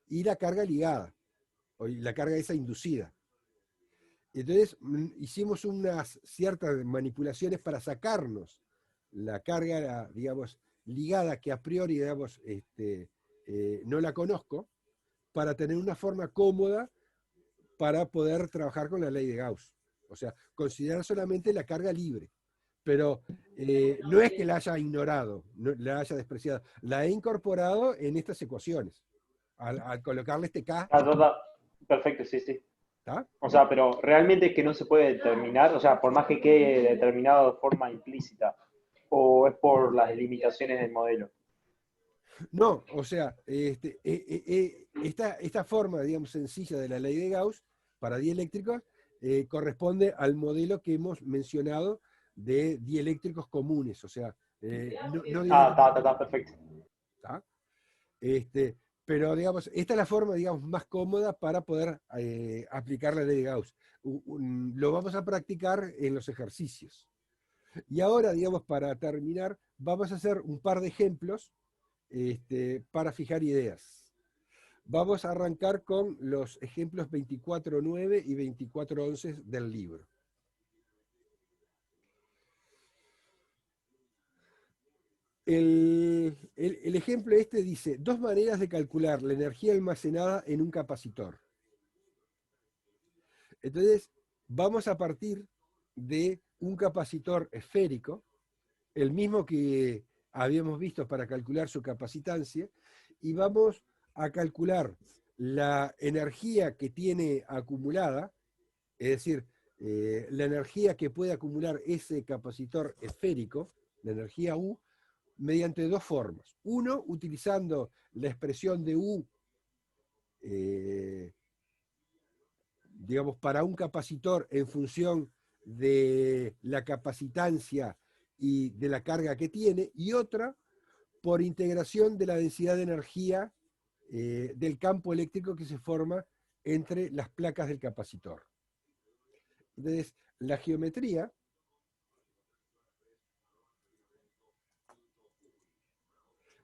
y la carga ligada, o la carga esa inducida. Entonces hicimos unas ciertas manipulaciones para sacarnos la carga, digamos, ligada, que a priori, digamos, no la conozco, para tener una forma cómoda para poder trabajar con la ley de Gauss. O sea, considerar solamente la carga libre. Pero no es que la haya ignorado, no, la haya despreciado. La he incorporado en estas ecuaciones. Al colocarle este K. Perfecto, sí, sí. ¿Está? O sea, pero realmente es que no se puede determinar, o sea, por más que quede determinado de forma implícita, o es por las limitaciones del modelo. No, o sea, esta forma, digamos, sencilla de la ley de Gauss para dieléctricos corresponde al modelo que hemos mencionado de dieléctricos comunes, o sea, está perfecto. ¿Está? Pero, digamos, esta es la forma, digamos, más cómoda para poder aplicar la ley de Gauss. Lo vamos a practicar en los ejercicios. Y ahora, digamos, para terminar, vamos a hacer un par de ejemplos para fijar ideas. Vamos a arrancar con los ejemplos 24.9 y 24.11 del libro. El ejemplo este dice, 2 maneras de calcular la energía almacenada en un capacitor. Entonces, vamos a partir de un capacitor esférico, el mismo que habíamos visto para calcular su capacitancia, y vamos a calcular la energía que tiene acumulada, es decir, la energía que puede acumular ese capacitor esférico, la energía U, mediante 2 formas. Uno, utilizando la expresión de U, digamos, para un capacitor en función de la capacitancia y de la carga que tiene, y otra, por integración de la densidad de energía del campo eléctrico que se forma entre las placas del capacitor. Entonces, la geometría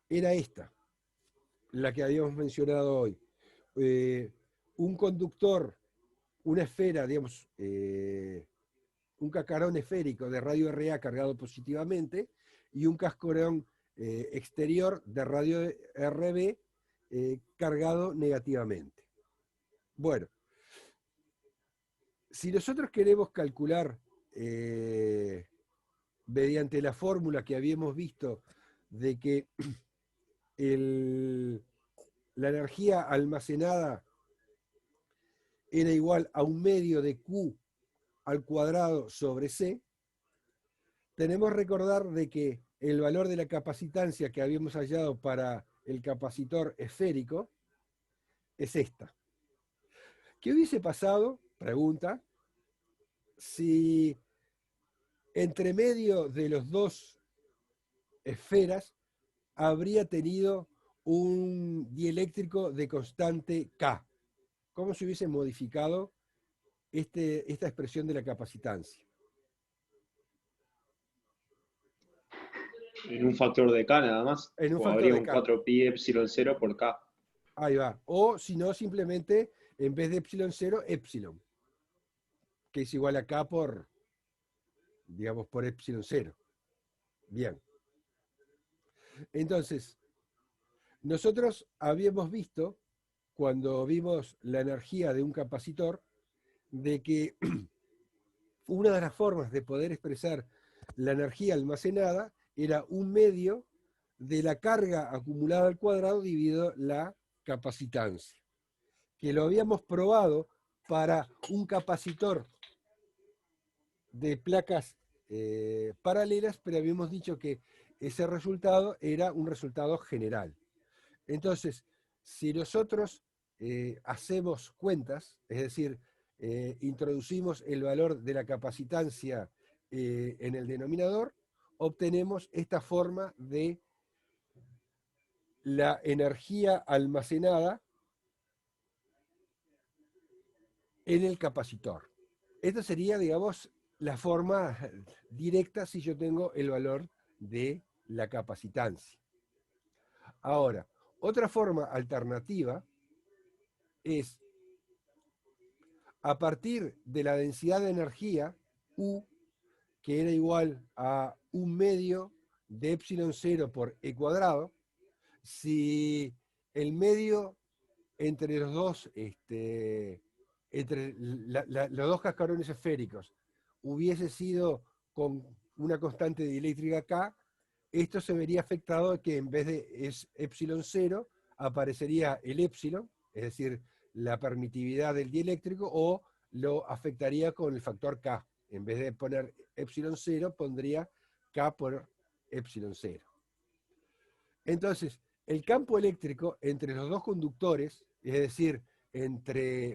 era esta, la que habíamos mencionado hoy. Un conductor, una esfera, digamos, un cascarón esférico de radio RA cargado positivamente y un cascarón exterior de radio RB cargado negativamente. Bueno, si nosotros queremos calcular mediante la fórmula que habíamos visto de que la energía almacenada era igual a 1/2 de Q al cuadrado sobre C, tenemos que recordar de que el valor de la capacitancia que habíamos hallado para el capacitor esférico es esta. ¿Qué hubiese pasado? Pregunta. Si entre medio de los 2 esferas habría tenido un dieléctrico de constante K. ¿Cómo se hubiese modificado esta expresión de la capacitancia? En un factor de K nada más. En un O factor habría de un K. 4pi epsilon 0 por K. Ahí va. O si no, simplemente en vez de epsilon 0, epsilon, que es igual a K por, digamos, por epsilon 0. Bien. Entonces, nosotros habíamos visto, cuando vimos la energía de un capacitor, de que una de las formas de poder expresar la energía almacenada era 1/2 de la carga acumulada al cuadrado dividido la capacitancia, que lo habíamos probado para un capacitor de placas paralelas, pero habíamos dicho que ese resultado era un resultado general. Entonces, si nosotros hacemos cuentas, es decir, introducimos el valor de la capacitancia en el denominador, obtenemos esta forma de la energía almacenada en el capacitor. Esta sería, digamos, la forma directa si yo tengo el valor de la capacitancia. Ahora, otra forma alternativa es, a partir de la densidad de energía, U, que era igual a 1/2 de epsilon 0 por E cuadrado, si el medio entre los dos, entre los 2 cascarones esféricos hubiese sido con una constante dieléctrica K, esto se vería afectado que en vez de epsilon 0 aparecería el epsilon, es decir, la permitividad del dieléctrico, o lo afectaría con el factor K. En vez de poner epsilon 0, pondría K por epsilon 0. Entonces, el campo eléctrico entre los 2 conductores, es decir,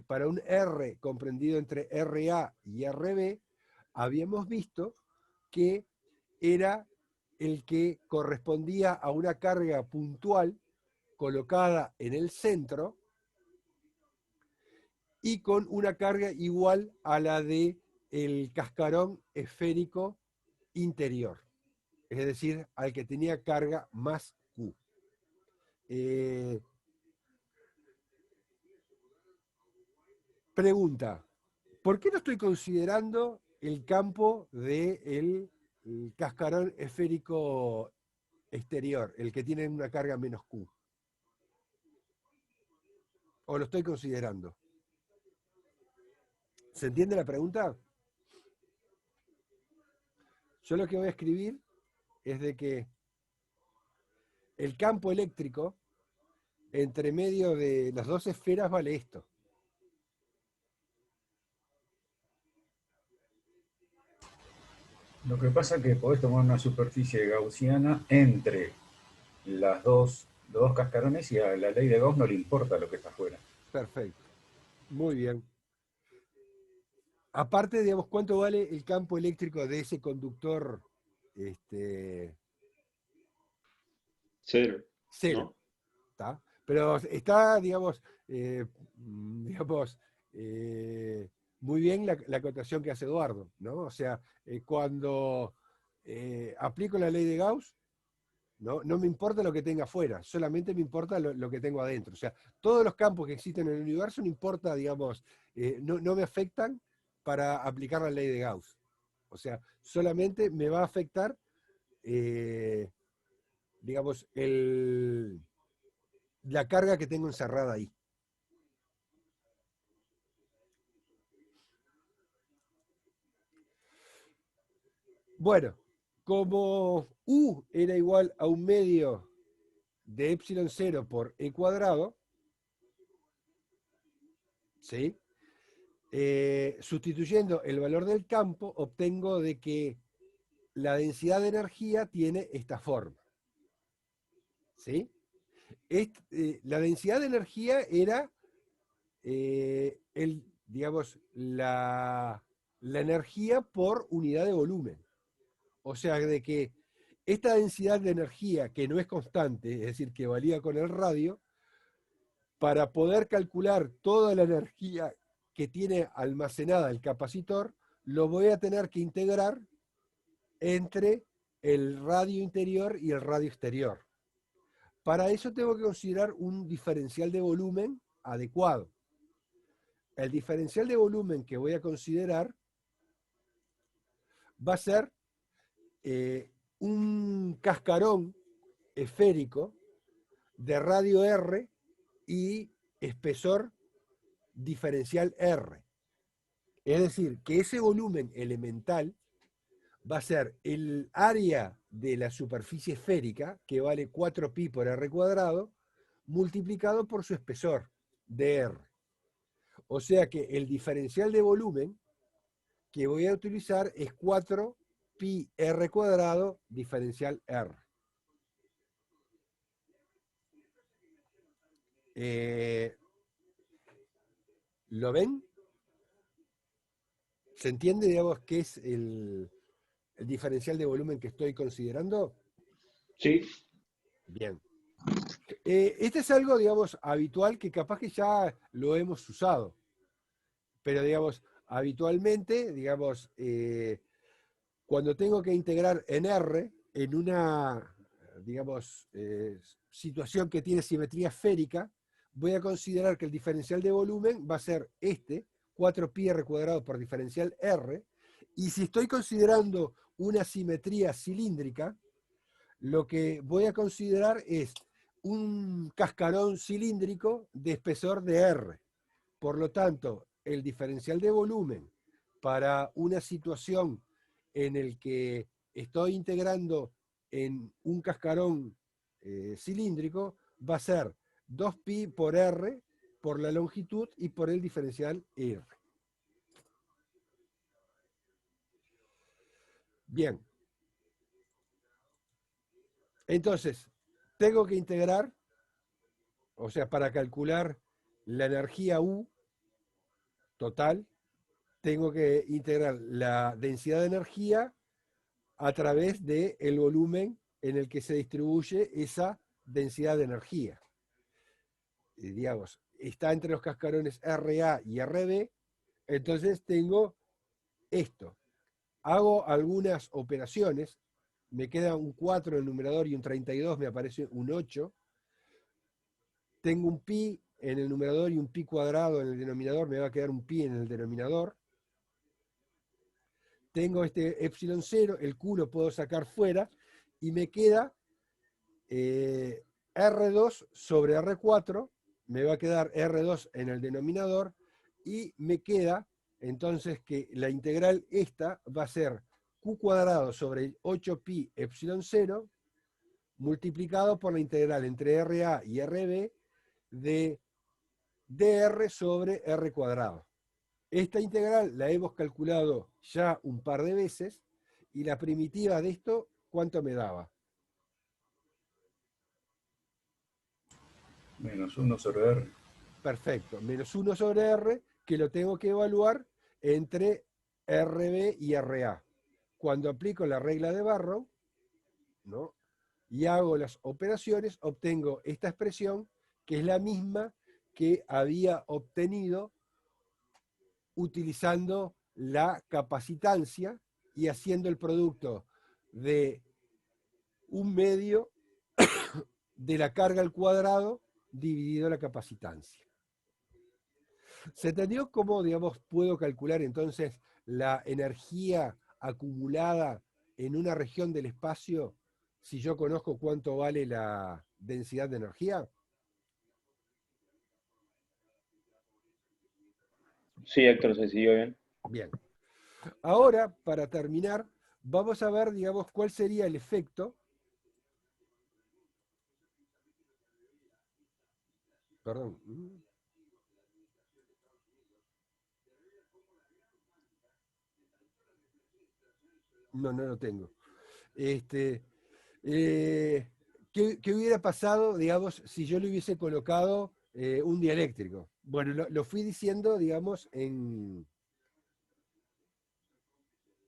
para un R comprendido entre RA y RB, habíamos visto que era el que correspondía a una carga puntual colocada en el centro y con una carga igual a la del cascarón esférico interior, es decir, al que tenía carga más Q. Pregunta, ¿por qué no estoy considerando el campo del cascarón esférico exterior, el que tiene una carga menos Q? ¿O lo estoy considerando? ¿Se entiende la pregunta? Yo lo que voy a escribir es de que el campo eléctrico entre medio de las dos esferas vale esto. Lo que pasa es que podés tomar una superficie gaussiana entre los dos cascarones y a la ley de Gauss no le importa lo que está afuera. Perfecto. Muy bien. Aparte, digamos, ¿cuánto vale el campo eléctrico de ese conductor? Cero. Cero. ¿No? ¿Está? Pero está, digamos, muy bien la acotación que hace Eduardo, ¿no? O sea, cuando aplico la ley de Gauss, no me importa lo que tenga afuera, solamente me importa lo que tengo adentro. O sea, todos los campos que existen en el universo, no importa, digamos, no me afectan para aplicar la ley de Gauss. O sea, solamente me va a afectar, digamos, la carga que tengo encerrada ahí. Bueno, como U era igual a 1/2 de epsilon 0 por E cuadrado, ¿sí? Sustituyendo el valor del campo, obtengo de que la densidad de energía tiene esta forma. ¿Sí? La densidad de energía era digamos, la energía por unidad de volumen. O sea, de que esta densidad de energía, que no es constante, es decir, que varía con el radio, para poder calcular toda la energía que tiene almacenada el capacitor, lo voy a tener que integrar entre el radio interior y el radio exterior. Para eso tengo que considerar un diferencial de volumen adecuado. El diferencial de volumen que voy a considerar va a ser un cascarón esférico de radio R y espesor diferencial R. Es decir, que ese volumen elemental va a ser el área de la superficie esférica, que vale 4pi por R cuadrado, multiplicado por su espesor, dr. O sea que el diferencial de volumen que voy a utilizar es 4pi R cuadrado diferencial R. ¿Lo ven? ¿Se entiende, digamos, qué es el diferencial de volumen que estoy considerando? Sí. Bien. Este es algo, digamos, habitual que capaz que ya lo hemos usado. Pero, digamos, habitualmente, digamos, cuando tengo que integrar en R, en una, digamos, situación que tiene simetría esférica, voy a considerar que el diferencial de volumen va a ser 4pi R cuadrado por diferencial R, y si estoy considerando una simetría cilíndrica, lo que voy a considerar es un cascarón cilíndrico de espesor de R. Por lo tanto, el diferencial de volumen para una situación en el que estoy integrando en un cascarón cilíndrico va a ser 2pi por R por la longitud y por el diferencial R. Bien. Entonces, tengo que integrar, o sea, para calcular la energía U total, tengo que integrar la densidad de energía a través del volumen en el que se distribuye esa densidad de energía. Digamos, está entre los cascarones RA y RB, entonces tengo esto. Hago algunas operaciones, me queda un 4 en el numerador y un 32, me aparece un 8. Tengo un pi en el numerador y un pi cuadrado en el denominador, me va a quedar un pi en el denominador. Tengo este epsilon 0, el Q lo puedo sacar fuera, y me queda R2 sobre R4, me va a quedar R2 en el denominador, y me queda entonces que la integral esta va a ser Q cuadrado sobre 8pi epsilon 0, multiplicado por la integral entre RA y RB de dr sobre R cuadrado. Esta integral la hemos calculado ya un par de veces, y la primitiva de esto, ¿cuánto me daba? Menos 1 sobre R. Perfecto, menos 1 sobre R, que lo tengo que evaluar entre RB y RA. Cuando aplico la regla de Barrow, ¿no?, y hago las operaciones, obtengo esta expresión, que es la misma que había obtenido utilizando la capacitancia y haciendo el producto de un medio de la carga al cuadrado dividido la capacitancia. ¿Se entendió cómo, digamos, puedo calcular entonces la energía acumulada en una región del espacio si yo conozco cuánto vale la densidad de energía? Sí, Héctor, se siguió bien. Bien. Ahora, para terminar, vamos a ver, digamos, cuál sería el efecto. Perdón. No lo tengo. ¿Qué hubiera pasado, digamos, si yo le hubiese colocado un dieléctrico? Bueno, lo fui diciendo, digamos,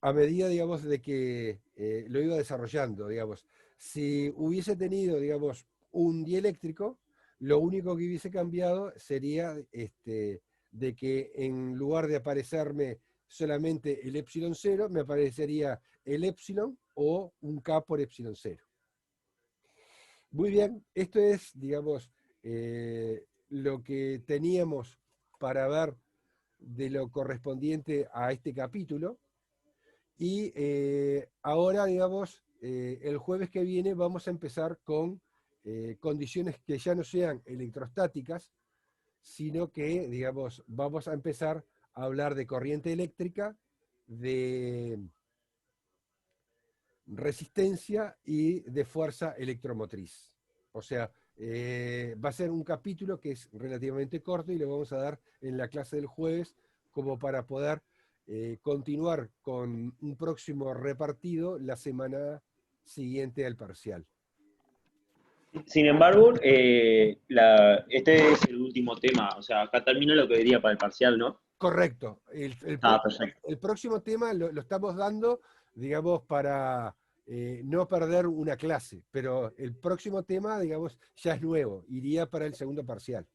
a medida, digamos, de que lo iba desarrollando, digamos. Si hubiese tenido, digamos, un dieléctrico, lo único que hubiese cambiado sería de que en lugar de aparecerme solamente el epsilon 0, me aparecería el epsilon o un K por epsilon 0. Muy bien, esto es, digamos, lo que teníamos para ver de lo correspondiente a este capítulo. Y ahora, digamos, el jueves que viene vamos a empezar con condiciones que ya no sean electrostáticas, sino que, digamos, vamos a empezar a hablar de corriente eléctrica, de resistencia y de fuerza electromotriz. O sea, va a ser un capítulo que es relativamente corto y lo vamos a dar en la clase del jueves como para poder continuar con un próximo repartido la semana siguiente al parcial. Sin embargo, este es el último tema, o sea, acá termina lo que diría para el parcial, ¿no? Correcto. Perfecto. El próximo tema lo estamos dando, digamos, para no perder una clase, pero el próximo tema, digamos, ya es nuevo, iría para el segundo parcial.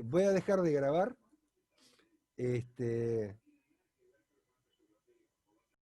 Voy a dejar de grabar.